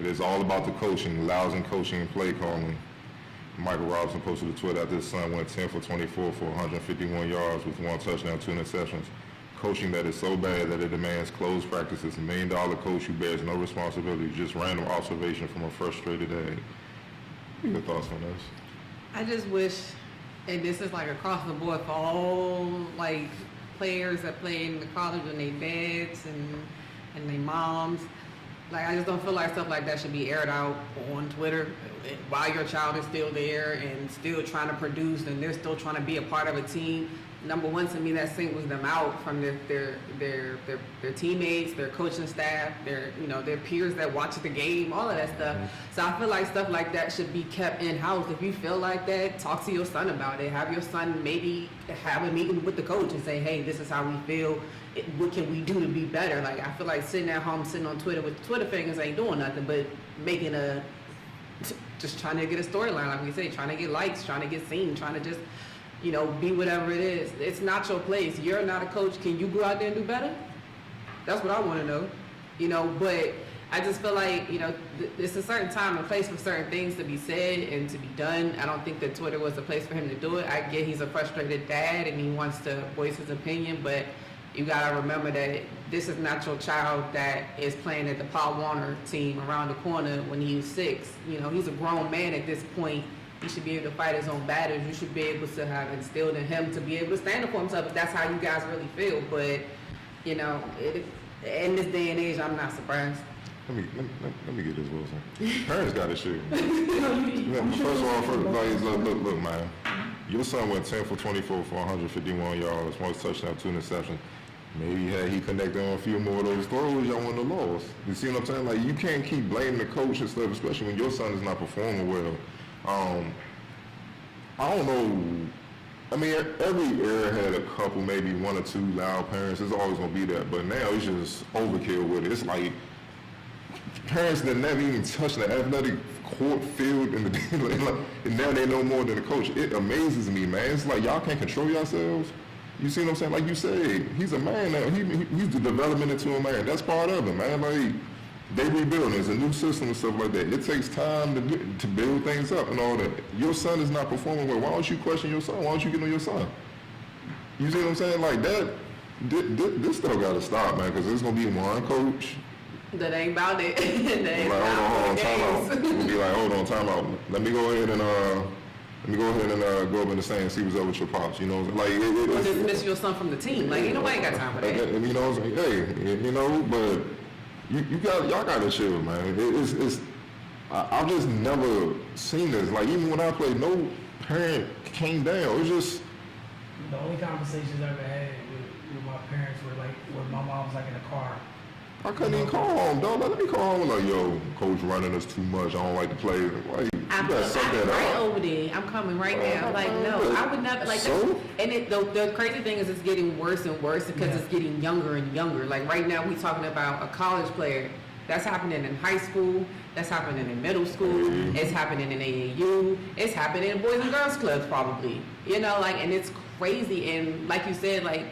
"It is all about the coaching, lousy coaching and play calling." Michael Robinson posted to Twitter after his son went 10 for 24 for 151 yards with 1 touchdown, 2 interceptions. Coaching that is so bad that it demands closed practices. $1 million coach who bears no responsibility. Just random observation from a frustrated dad. What are your thoughts on this? I just wish, and this is like across the board for all like players that play in the college and their dads and their moms. Like I just don't feel like stuff like that should be aired out on Twitter while your child is still there and still trying to produce and they're still trying to be a part of a team. Number one, to me, that singles them out from their teammates, their coaching staff, their peers that watch the game, all of that stuff. So I feel like stuff like that should be kept in-house. If you feel like that, talk to your son about it. Have your son maybe have a meeting with the coach and say, hey, this is how we feel. What can we do to be better? Like, I feel like sitting at home, sitting on Twitter with Twitter fingers ain't doing nothing but making just trying to get a storyline, like we say, trying to get likes, trying to get seen, trying to just, be whatever it is. It's not your place. You're not a coach. Can you go out there and do better? That's what I want to know. But I just feel like, it's a certain time and place for certain things to be said and to be done. I don't think that Twitter was the place for him to do it. I get he's a frustrated dad and he wants to voice his opinion, but you got to remember that this is not your child that is playing at the Paul Warner team around the corner when he's 6. He's a grown man at this point. He should be able to fight his own battles. You should be able to have instilled in him to be able to stand up for himself if that's how you guys really feel. But, in this day and age, I'm not surprised. Let me get this, Wilson. Parents got to shit. First of all, look, man. Your son went 10 for 24 for 151 yards, 1 touchdown, 2 interceptions. Maybe he connected on a few more of those throws, y'all wouldn't have lost. You see what I'm saying? Like, you can't keep blaming the coach and stuff, especially when your son is not performing well. I don't know. I mean, every era had a couple, maybe 1 or 2 loud parents. There's always going to be that. But now it's just overkill with it. It's like parents that never even touched the athletic court field and now they know more than the coach. It amazes me, man. It's like y'all can't control yourselves. You see what I'm saying? Like you said, he's a man now. He's the development into a man. That's part of it, man. Like they rebuilding. It's a new system and stuff like that. It takes time to build things up and all that. Your son is not performing well. Why don't you question your son? Why don't you get on your son? You see what I'm saying? Like that. This stuff got to stop, man, because there's gonna be one coach. That ain't about it. Hold on, time out. We'll be like, hold on, time out. Let me go ahead and go up in the sand and see what's up with your pops. Like or dismiss your son from the team. Like, ain't nobody got time for that. But y'all got to chill, man. I've just never seen this. Like even when I played, no parent came down. It was just the only conversations I ever had with my parents were like when my mom was like in the car. I couldn't even call home, dog. Let me call home like, yo, coach running us too much. I don't like to play. Like, I'm right over there. I'm coming right now. Like, no, I would never. Like, so? And the crazy thing is it's getting worse and worse because it's getting younger and younger. Like, right now we talking about a college player. That's happening in high school. That's happening in middle school. It's happening in AAU. It's happening in Boys and Girls Clubs probably. And it's crazy. And like you said, like,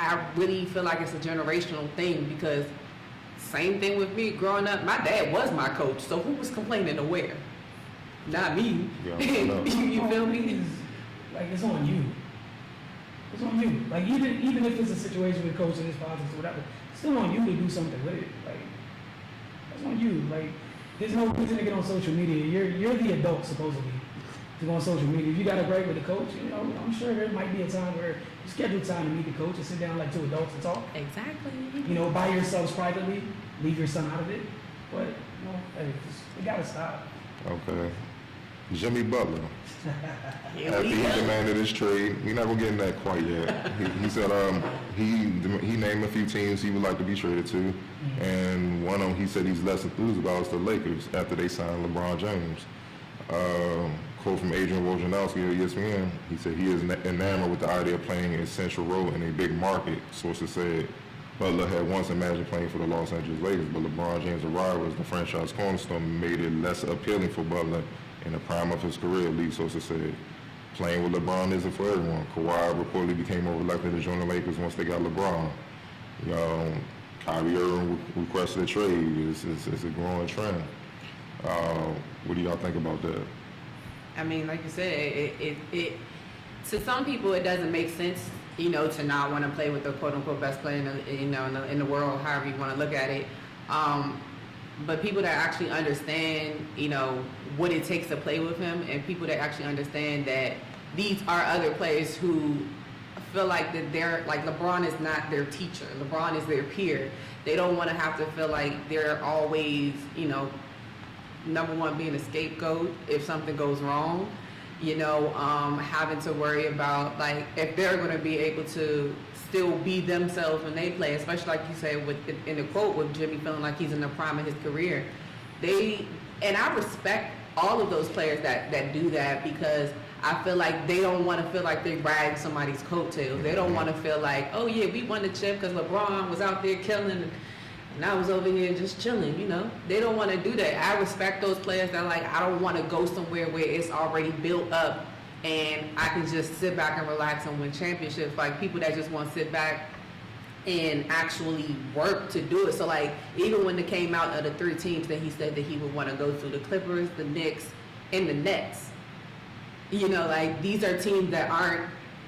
I really feel like it's a generational thing because same thing with me growing up. My dad was my coach, so who was complaining to where? Not me. Yeah, you feel me? Like, it's on you. It's on you. Like, even if it's a situation with coaching is positive or whatever, it's still on you to do something with it. Like, it's on you. Like, there's no reason to get on social media. You're the adult, supposedly, to go on social media. If you got a break with the coach, you know, I'm sure there might be a time where you schedule time to meet the coach and sit down like two adults and talk. Exactly. You know, by yourselves privately, leave your son out of it. But, you know, hey, it gotta stop. Okay. Jimmy Butler. Here After we he go. demanded his trade, we're not gonna get in that quite yet. He said he named a few teams he would like to be traded to, and one of them he said he's less enthused about is the Lakers after they signed LeBron James. Quote from Adrian Wojnarowski of ESPN, he said he is enamored with the idea of playing a central role in a big market. Sources said Butler had once imagined playing for the Los Angeles Lakers, but LeBron James' arrival as the franchise cornerstone made it less appealing for Butler in the prime of his career, league sources said. Playing with LeBron isn't for everyone. Kawhi reportedly became more reluctant to join the Lakers once they got LeBron. You know, Kyrie Irving requested a trade. It's a growing trend. What do y'all think about that? I mean, like you said, it to some people it doesn't make sense, you know, to not want to play with the quote unquote best player in the world, however you want to look at it. But people that actually understand, you know, what it takes to play with him, and people that actually understand that these are other players who feel like that they're like LeBron is not their teacher. LeBron is their peer. They don't want to have to feel like they're always, you know, number one, being a scapegoat if something goes wrong, you know, having to worry about like if they're going to be able to still be themselves when they play, especially like you say with in the quote with Jimmy feeling like he's in the prime of his career. And I respect all of those players that do that, because I feel like they don't want to feel like they ride somebody's coattails. They don't want to feel like, oh yeah, we won the chip because LeBron was out there killing and I was over here just chilling, you know. They don't want to do that. I respect those players that like, I don't want to go somewhere where it's already built up and I can just sit back and relax and win championships. Like people that just want to sit back and actually work to do it. So like, even when it came out of the 3 teams that he said that he would want to go through, the Clippers, the Knicks, and the Nets, you know, like these are teams that aren't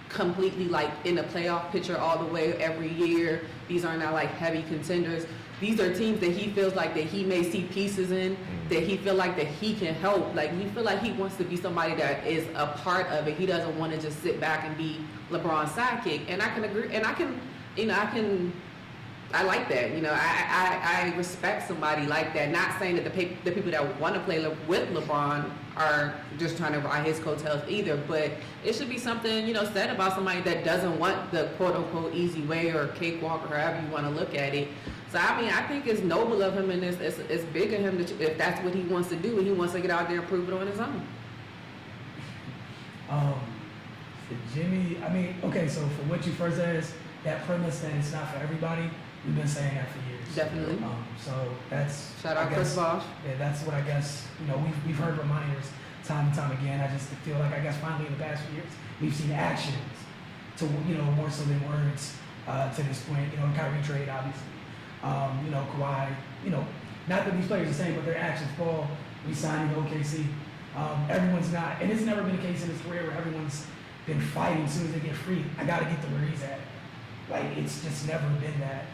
completely like in the playoff picture all the way every year. These are not like heavy contenders. These are teams that he feels like that he may see pieces in, that he feel like that he can help. Like he feel like he wants to be somebody that is a part of it. He doesn't want to just sit back and be LeBron's sidekick. And I can agree, and I can, you know, I like that. You know, I respect somebody like that. Not saying that the people that want to play with LeBron are just trying to ride his coattails either, but it should be something, you know, said about somebody that doesn't want the quote unquote easy way or cakewalk or however you want to look at it. So I mean, I think it's noble of him, and it's big of him if that's what he wants to do, and he wants to get out there and prove it on his own. For Jimmy, I mean, okay, so for what you first asked, that premise that it's not for everybody, we've been saying that for years. Definitely. So that's Shout out Chris Bosh. Yeah, that's what I guess, you know, we've heard reminders time and time again. I just feel like I guess finally in the past few years we've seen actions to, you know, more so than words to this point. You know, Kyrie trade obviously. You know, Kawhi, you know, not that these players are the same, but their actions. Paul re-signing OKC. Everyone's not, and it's never been a case in his career where everyone's been fighting as soon as they get free. I got to get to where he's at. Like, it's just never been that.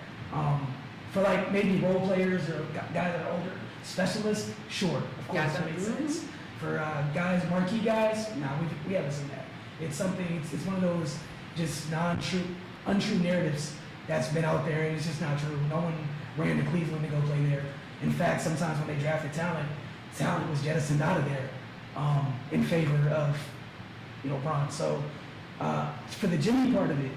For like maybe role players or guys that are older, specialists, sure, of course that makes sense. For guys, marquee guys, we haven't seen that. It's something, it's one of those just untrue narratives that's been out there, and it's just not true. No one ran to Cleveland to go play there. In fact, sometimes when they drafted talent was jettisoned out of there in favor of, you know, Bron. So for the Jimmy part of it,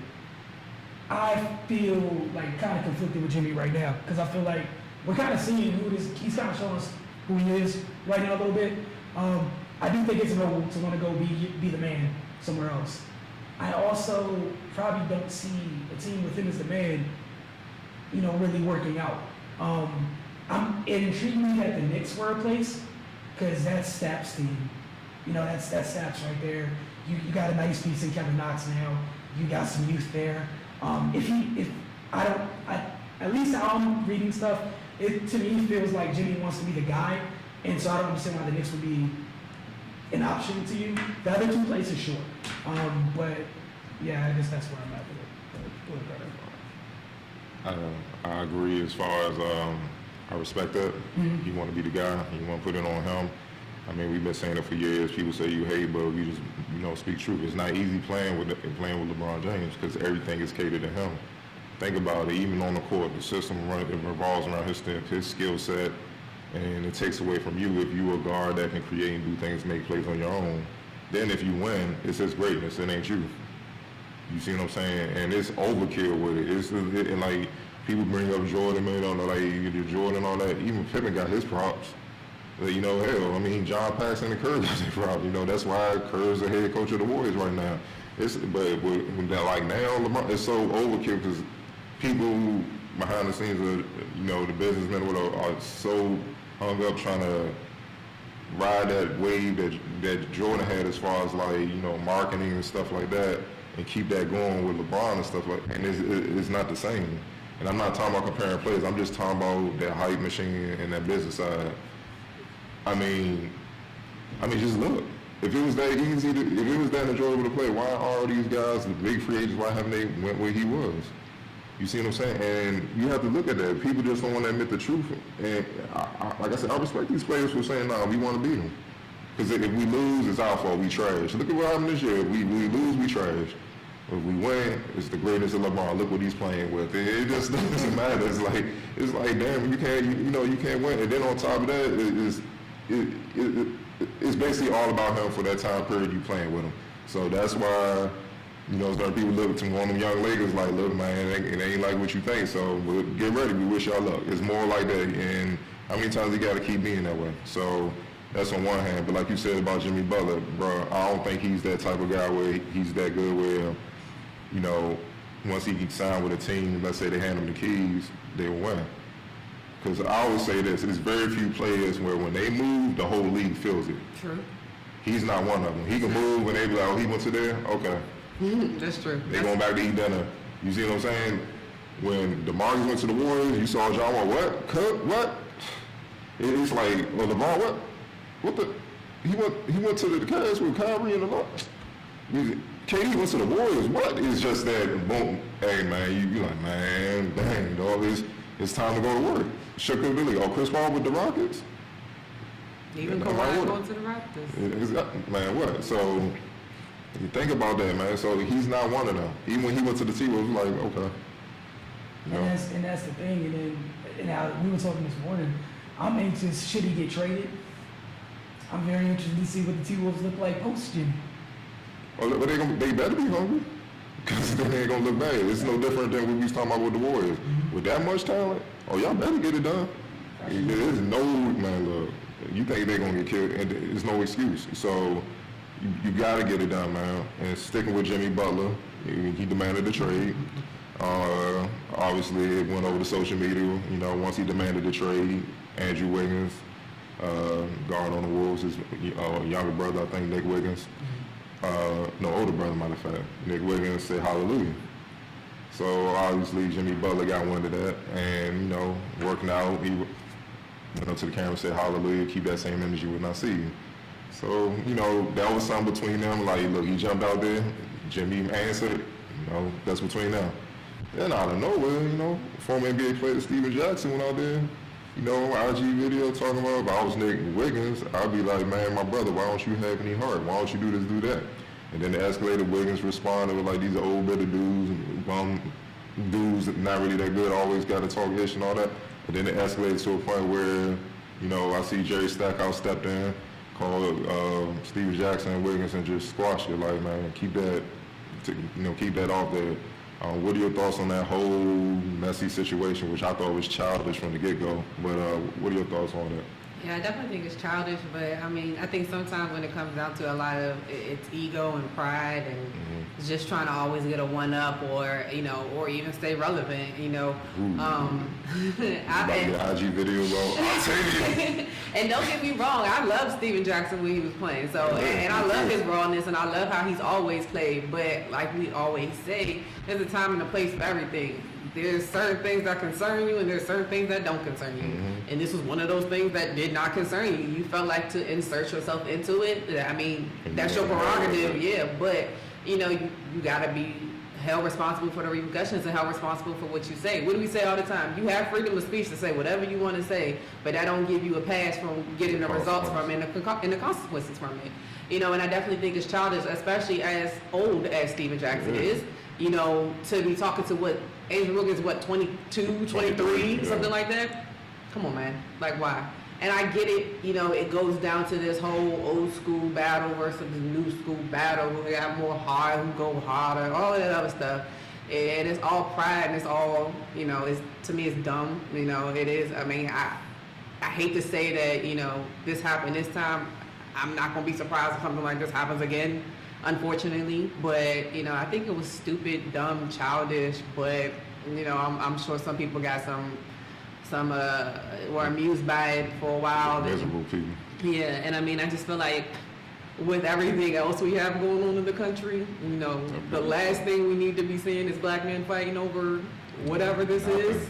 I feel like kind of conflicted with Jimmy right now, because I feel like we're kind of seeing who it is. He's kind of showing us who he is right now a little bit. I do think it's noble to want to go be the man somewhere else. I also probably don't see a team with him as the man, you know, really working out. It intrigued me that the Knicks were a place, because that's Stapp's team. You know, that's Stapp's right there. You got a nice piece in Kevin Knox now. You got some youth there. At least how I'm reading stuff, it to me feels like Jimmy wants to be the guy, and so I don't understand why the Knicks would be an option to you. The other two places, sure. But yeah, I guess that's where I'm at with it. I agree as far as I respect that. Mm-hmm. You want to be the guy. You want to put it on him. I mean, we've been saying it for years. People say you hate, but we just, speak truth. It's not easy playing with LeBron James because everything is catered to him. Think about it. Even on the court, the system revolves around his skill set, and it takes away from you if you're a guard that can create and do things, make plays on your own. Then if you win, it's his greatness. It ain't you. You see what I'm saying? And it's overkill with it. And like people bring up Jordan, man, like Jordan and all that. Even Pippen got his props. Hell, I mean, John Paxson and Kerr got their props. That's why Kerr's the head coach of the Warriors right now. Like now, LeBron, it's so overkill because people behind the scenes of, the businessmen are so hung up trying to ride that wave that Jordan had as far as marketing and stuff like that, and keep that going with LeBron and stuff like that. And it's not the same. And I'm not talking about comparing players. I'm just talking about that hype machine and that business side. I mean, just look. If it was that easy, if it was that enjoyable to play, why are all these guys, the big free agents, why haven't they went where he was? You see what I'm saying? And you have to look at that. People just don't want to admit the truth. And like I said, I respect these players for saying, no, we want to beat them. Because if we lose, it's our fault. We trash. Look at what happened this year. If we lose, we trash. If we win, it's the greatness of LeBron. Look what he's playing with. It just doesn't matter. It's like damn, you can't win. And then on top of that, it's basically all about him for that time period you playing with him. So that's why, certain people look to one of them young Lakers like, look, man, it ain't like what you think. So get ready. We wish y'all luck. It's more like that. And how many times you got to keep being that way? So that's on one hand. But like you said about Jimmy Butler, bro, I don't think he's that type of guy where he's that good where, once he gets signed with a team, let's say they hand him the keys, they'll win. Because I always say this, there's very few players where when they move, the whole league feels it. True. He's not one of them. He can move and they be like, oh, he went to there? Okay. That's true. They going back to eat dinner. You see what I'm saying? When DeMarcus went to the Warriors, you saw John Wall, what? Cook? What? It's like, well, LeBron, what? What the? He went to the Cavs with Kyrie and LeBron. KD went to the Warriors. What? It's just that, boom, hey, man, you like, man, dang, dog, it's time to go to work. Shook the league. Oh, Chris Paul with the Rockets? Even Kawhi going to the Raptors. Exactly. Man, what? So, you think about that, man. So, he's not one of them. Even when he went to the T-Wolves, like, okay. And that's the thing. And we were talking this morning, I'm anxious, should he get traded? I'm very interested to see what the T-Wolves look like post-Jimmy. Oh, but they better be hungry. Because they ain't going to look bad. It's no different than what we was talking about with the Warriors. With that much talent, oh, y'all better get it done. There's no, man, look, you think they're going to get killed, and there's no excuse. So you got to get it done, man. And sticking with Jimmy Butler, he demanded the trade. Obviously, it went over to social media. Once he demanded the trade, Andrew Wiggins, guard on the Wolves, his younger brother, I think, Nick Wiggins. Older brother, matter of fact. Nick Wiggins said hallelujah. So obviously Jimmy Butler got wind of that, and working out, he went up to the camera and said hallelujah, keep that same energy when I see you. So that was something between them. Like, look, he jumped out there, Jimmy answered, that's between them. Then out of nowhere, former NBA player Steven Jackson went out there, IG video talking about if I was Nick Wiggins, I'd be like, man, my brother, why don't you have any heart? Why don't you do this, do that? And then the escalated, Wiggins responded with like, these are old bitter dudes, dudes that not really that good, always got to talk ish and all that. But then it escalated to a point where, I see Jerry Stackhouse stepped in, called Steven Jackson and Wiggins and just squashed it. Like, man, keep that off there. What are your thoughts on that whole messy situation, which I thought was childish from the get-go? But what are your thoughts on that? Yeah, I definitely think it's childish, but I think sometimes when it comes down to a lot of it's ego and pride and just trying to always get a one-up or even stay relevant, the IG videos on Octavia. And don't get me wrong, I love Steven Jackson when he was playing, and I love his rawness and I love how he's always played, but like we always say, there's a time and a place for everything. there's certain things that concern you and there's certain things that don't concern you. And this was one of those things that did not concern you. You felt like to insert yourself into it. I mean, that's your prerogative, yeah, but you know, you gotta be held responsible for the repercussions and held responsible for what you say. What do we say all the time? You have freedom of speech to say whatever you want to say, but that don't give you a pass from getting the results from it and the consequences from it. You know, and I definitely think it's childish, especially as old as Steven Jackson is, you know, to be talking to what, Andrew Wiggins, what, 22, 23, something like that? Come on, man. Like, why? And I get it, you know, it goes down to this whole old school battle versus the new school battle. We got more hard, who go harder, all of that other stuff. And it's all pride and it's all, you know, it's, to me it's dumb, you know, it is. I mean, I hate to say that, you know, this happened this time. I'm not going to be surprised if something like this happens again, unfortunately. But, you know, I think it was stupid, dumb, childish. But, you know, I'm sure some people got some were amused by it for a while. Miserable people. Yeah, and I mean, I just feel like with everything else we have going on in the country, you know, the last thing we need to be seeing is black men fighting over whatever this is.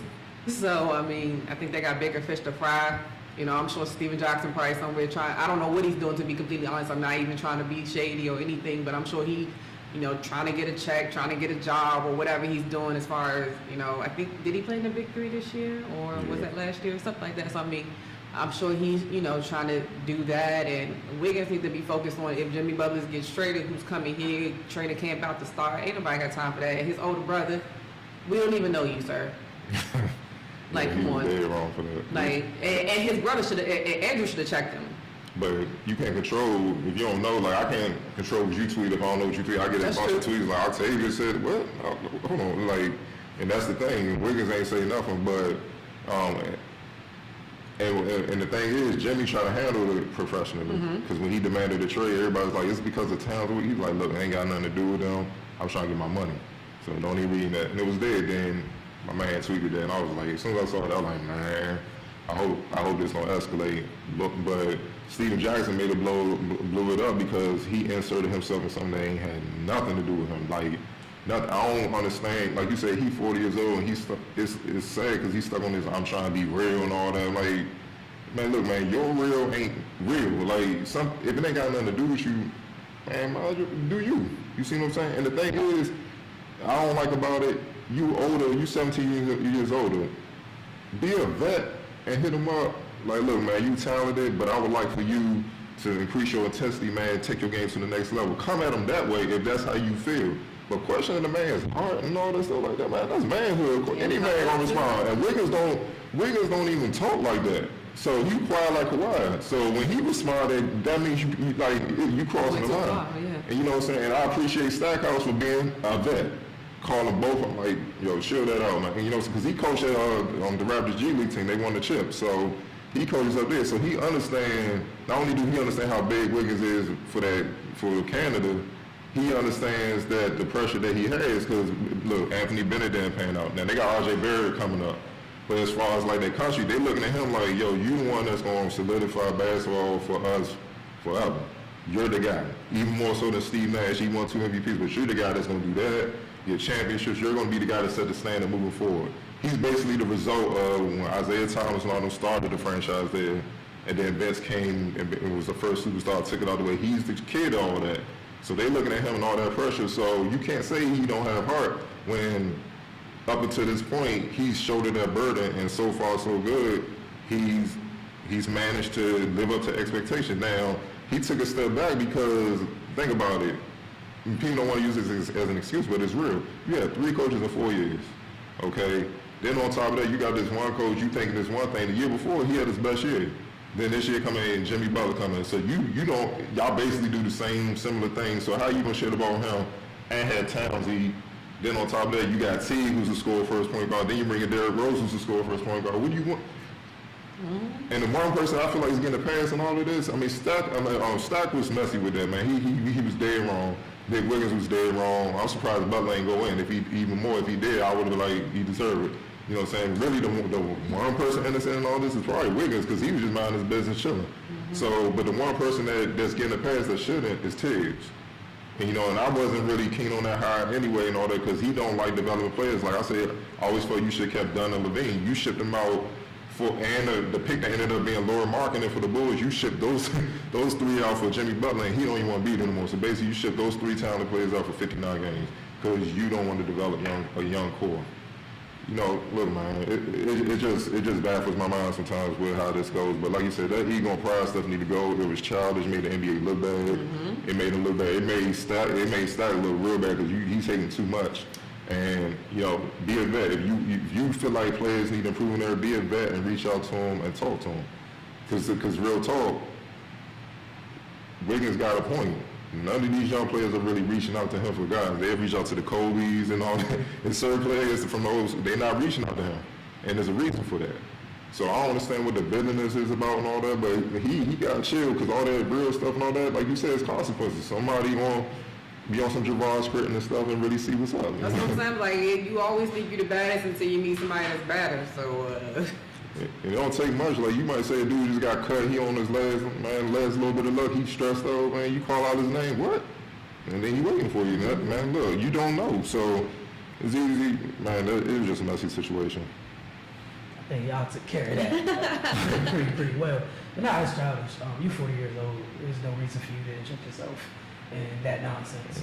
So, I mean, I think they got bigger fish to fry. You know, I'm sure Steven Jackson probably somewhere trying, I don't know what he's doing, to be completely honest. I'm not even trying to be shady or anything, but I'm sure he, you know, trying to get a check, trying to get a job or whatever he's doing as far as, you know, I think, did he play in the Big Three this year or was that last year or something like that? So, I mean, I'm sure he's, you know, trying to do that, and Wiggins needs to be focused on if Jimmy Butler gets traded, who's coming here, training camp about to start. Ain't nobody got time for that. And his older brother, we don't even know you, sir. Like, come on. Dead wrong for that. Like, and his brother should have, Andrew should have checked him. But you can't control, if you don't know, like I can't control what you tweet if I don't know what you tweet. I get a bunch of tweets like Octavia said, what? Hold on, like, and that's the thing. Wiggins ain't say nothing, but, and the thing is, Jimmy tried to handle it professionally, because when he demanded a trade, everybody's like, it's because of Towns. He's like, look, I ain't got nothing to do with them. I'm trying to get my money. So don't even read that. And it was there. Then my man tweeted that, and I was like, as soon as I saw it, I was like, man, I hope this don't escalate. But Steven Jackson made it blew it up because he inserted himself in something that ain't had nothing to do with him. Like, nothing. I don't understand. Like you said, he's 40 years old, and he's stuck. It's sad because he's stuck on this. I'm trying to be real and all that. Like, man, look, man, your real ain't real. Like, if it ain't got nothing to do with you, man, do you? You see what I'm saying? And the thing is, I don't like about it. You older, you 17 years older. Be a vet and hit him up. Like, look, man, you talented, but I would like for you to increase your intensity, man, take your game to the next level. Come at him that way if that's how you feel. But questioning the man's heart and all that stuff like that, man, that's manhood. Any man gonna respond. And Wiggins don't even talk like that. So you quiet like Kawhi. So when he responded, that means you crossing the line. And you know what I'm saying? And I appreciate Stackhouse for being a vet. Calling both of them, like, yo, chill that out, man. And, you know, because he coached at on the Raptors G League team, they won the chip. So he coaches up there. So he understands, not only do he understand how big Wiggins is for Canada, he understands that the pressure that he has, because, look, Anthony Bennett didn't pan out. Now, they got R.J. Barrett coming up. But as far as, like, their country, they looking at him like, yo, you the one that's going to solidify basketball for us forever. You're the guy. Even more so than Steve Nash. He won 2 MVPs, but you're the guy that's going to do that. Your championships, you're going to be the guy that set the standard moving forward. He's basically the result of when Isaiah Thomas and all them started the franchise there, and then Vince came and was the first superstar, took it all the way. He's the kid of all that. So they looking at him and all that pressure. So you can't say he don't have heart when up until this point he's shouldered that burden, and so far so good. He's managed to live up to expectation. Now he took a step back because think about it. People don't want to use this as an excuse, but it's real. You had 3 coaches in 4 years, okay? Then on top of that, you got this one coach, you thinking this one thing. The year before, he had his best year. Then this year coming in, Jimmy Butler coming in. So y'all basically do the same similar things. So how you gonna share the ball with him and had Townsy? Then on top of that, you got T, who's the scorer first point guard. Then you bring in Derrick Rose, who's the scorer first point guard. What do you want? And the one person I feel like is getting a pass on all of this, I mean, Stack was messy with that, man. He was dead wrong. Nick Wiggins was dead wrong. I'm surprised Butler ain't go in. If he did, I would have been like, he deserved it. You know what I'm saying? Really, the one person innocent in all this is probably Wiggins, because he was just minding his business chilling. So, but the one person that's getting a pass that shouldn't is Tibbs. And, you know, and I wasn't really keen on that hire anyway and all that because he don't like developing players. Like I said, I always felt you should have kept Dunn and Levine. You shipped them out and the pick that ended up being Laura Markkinen for the Bulls. You shipped those three out for Jimmy Butler, and he don't even want to be there anymore. So basically, you shipped those 3 talented players out for 59 games because you don't want to develop a young core. You know, look, man, it just baffles my mind sometimes with how this goes. But like you said, that ego and pride stuff need to go. It was childish, made the NBA look bad. It made him look bad. It made Stat look real bad because he's taking too much. And, you know, be a vet. If you feel like players need improvement there, be a vet and reach out to them and talk to them. Because real talk, Wiggins got a point. None of these young players are really reaching out to him for guys. They reach out to the Kobe's and all that. And certain players from those, they're not reaching out to him. And there's a reason for that. So I don't understand what the bitterness is about and all that, but he got chill because all that real stuff and all that, like you said, it's consequences. Somebody gonna be on some Javon scripting and stuff and really see what's up. That's what I'm saying. Like, you always think you're the baddest until you meet somebody that's badder. So, It don't take much. Like, you might say a dude just got cut. He on his last little bit of luck. He's stressed out, man. You call out his name, what? And then he waiting for you. Man, look, you don't know. So it's easy. Man, it was just a messy situation. I think y'all took care of that pretty well. But nah, it's childish. You 40 years old. There's no reason for you to inject yourself in that nonsense.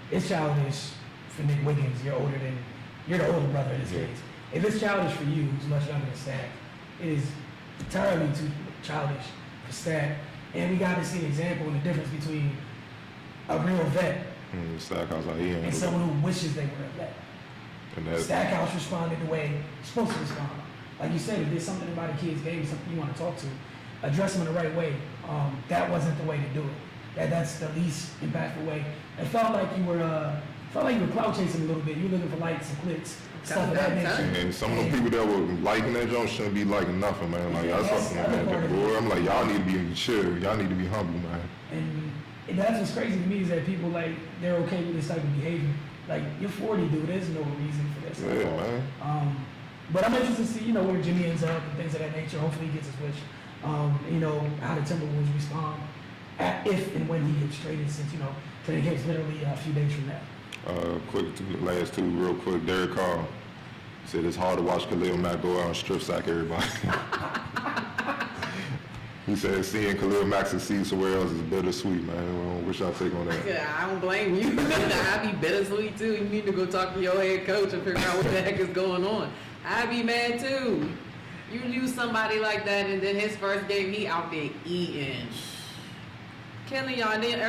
It's childish for Nick Wiggins. You're the older brother in this case. If it's childish for you, who's much younger than Stat, it is entirely too childish for Stat. And we got to see an example in the difference between a real vet and someone who wishes they were a vet. Stackhouse responded the way he's supposed to respond. Like you said, if there's something about a kid's game, something you want to talk to, address them in the right way. That wasn't the way to do it. That's the least impactful way. It felt like you were clout chasing a little bit. You were looking for likes and clicks, stuff of that nature. And some of the people that were liking that joint shouldn't be liking nothing, man. Like that's something, man. Boy, I'm like, y'all need to be chill. Y'all need to be humble, man. And that's what's crazy to me is that people like they're okay with this type of behavior. Like, you're 40, dude. There's no reason for this. Yeah, man. But I'm interested to see, where Jimmy ends up and things of that nature. Hopefully he gets his wish. How the Timberwolves respond if and when he gets traded, since, training camp's literally a few days from now. Last two real quick. Derek Carr said it's hard to watch Khalil Mack go out and strip sack everybody. He said seeing Khalil Mack succeed somewhere else is bittersweet, man. What's y'all take on that? Yeah, I don't blame you. I'd be bittersweet too. You need to go talk to your head coach and figure out what the heck is going on. I'd be mad too. You lose somebody like that, and then his first game, he out there eating. Killing y'all. And then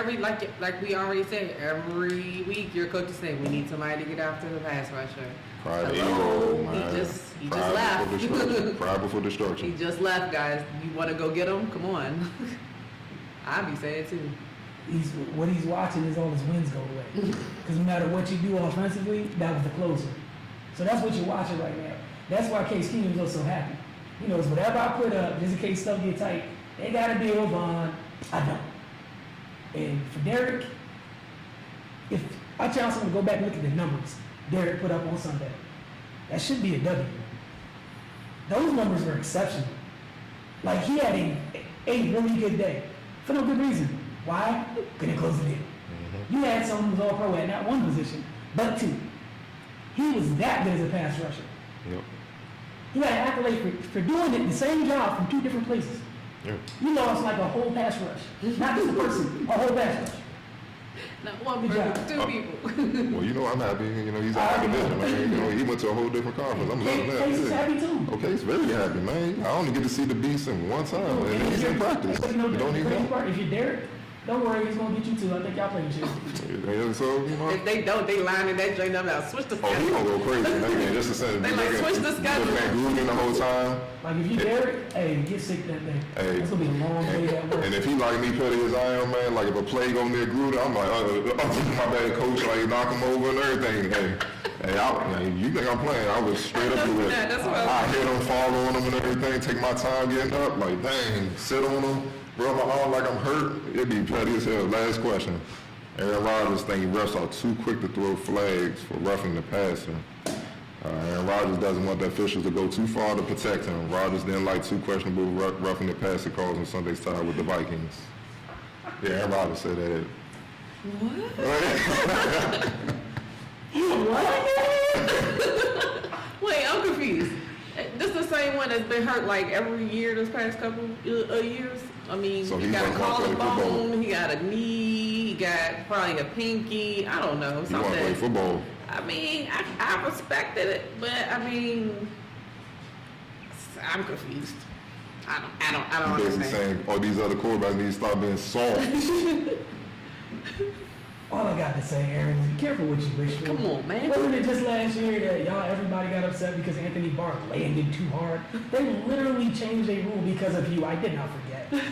like we already said, every week your coach is saying we need somebody to get after the pass rusher. Pride ego, man. He just left. Pride before destruction. He just left, guys. You want to go get him? Come on. I'd be sad too. What he's watching is all his wins go away. Because no matter what you do offensively, that was the closer. So that's what you're watching right now. That's why Case Keenum looks so happy. He knows whatever I put up, just in case stuff get tight, they got to deal with Vaughn. I don't. And for Derek, if I challenge someone to go back and look at the numbers Derek put up on Sunday, that should be a W. Those numbers were exceptional. Like, he had a really good day for no good reason. Why? Couldn't close the deal. You had someone who was all pro at not one position, but two. He was that good as a pass rusher. Yep. He got an accolade for doing it the same job from two different places. Yep. You lost like a whole pass rush. Not just a person, a whole pass rush. Not one person, two people. Well, I'm happy. He's a happy division, man. He went to a whole different conference. I'm loving that. Case is happy too. Okay, he's very happy, man. I only get to see the beast in one time, and he's in practice. You don't need him. If you're Derek, don't worry, he's gonna get you too. I think y'all play each other. Yeah, so if they don't, they lining that joint up now. Switch the schedule. Oh, he gonna go crazy. Man, just to say, they like switch the schedule. Grooving the whole time. Like, if you Derek, hey, get sick that day. Hey, it's gonna be a long day at work. And if he like me petty as I am, man, like if a play go near Gruden, I'm like, my bad coach, like knock him over and everything. Hey, you think I'm playing? I was straight up with it. I hit him, fall on him and everything, take my time getting up, like dang, sit on him, rub my arm like I'm hurt. It'd be petty as hell. Last question. Aaron Rodgers think refs are too quick to throw flags for roughing the passer. Aaron Rodgers doesn't want the officials to go too far to protect him. Rodgers didn't like two questionable roughing the passer calls on Sunday's tie with the Vikings. Yeah, Aaron Rodgers said that. Wait, I'm confused. This the same one that's been hurt like every year this past couple years? I mean, So he got a wasn't gonna play football. collarbone, he got a knee, he got probably a pinky, I don't know, You want to play something. football? I mean, I respected it, but I mean, I'm confused. I don't Basically understand. saying all these other quarterbacks need to stop being soft. All I got to say, Aaron, is be careful what you wish for. Come on, man. Wasn't it just last year that everybody got upset because Anthony Barr landed too hard? They literally changed their rule because of you. I did not forget.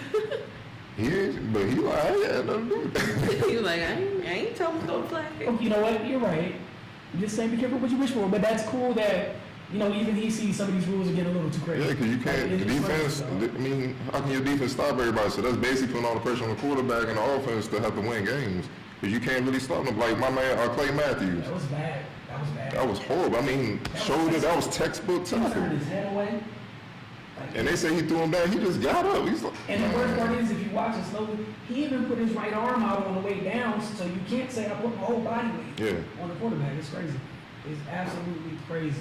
He is, but he like, I ain't had nothing to do with that. He was like, I ain't telling him to throw the flag. Oh, you know what? You're right. I'm just saying, be careful what you wish for. But that's cool that, even he sees some of these rules are getting a little too crazy. Yeah, because you can't, Like, the it's defense, crazy, I mean, how can your defense stop everybody? So that's basically putting all the pressure on the quarterback and the offense to have to win games. Because you can't really stop them. Like my man, Clay Matthews. That was bad. That was horrible. I mean, shoulder, that was textbook He turned tackle. his head away. And they say he threw him down. He just got up. He's like, And the worst part is, if you watch it slowly, he even put his right arm out on the way down, so you can't say I put my whole body weight on the quarterback. It's crazy. It's absolutely crazy.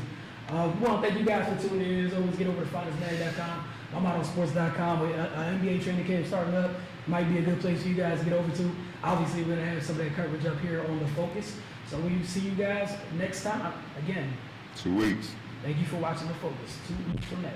We want to thank you guys for tuning in. As always, get over to finalsmag.com. I'm out on sports.com. NBA training camp starting up. Might be a good place for you guys to get over to. Obviously, we're going to have some of that coverage up here on The Focus. So we see you guys next time. Again, 2 weeks. thank you for watching The Focus. 2 weeks from now.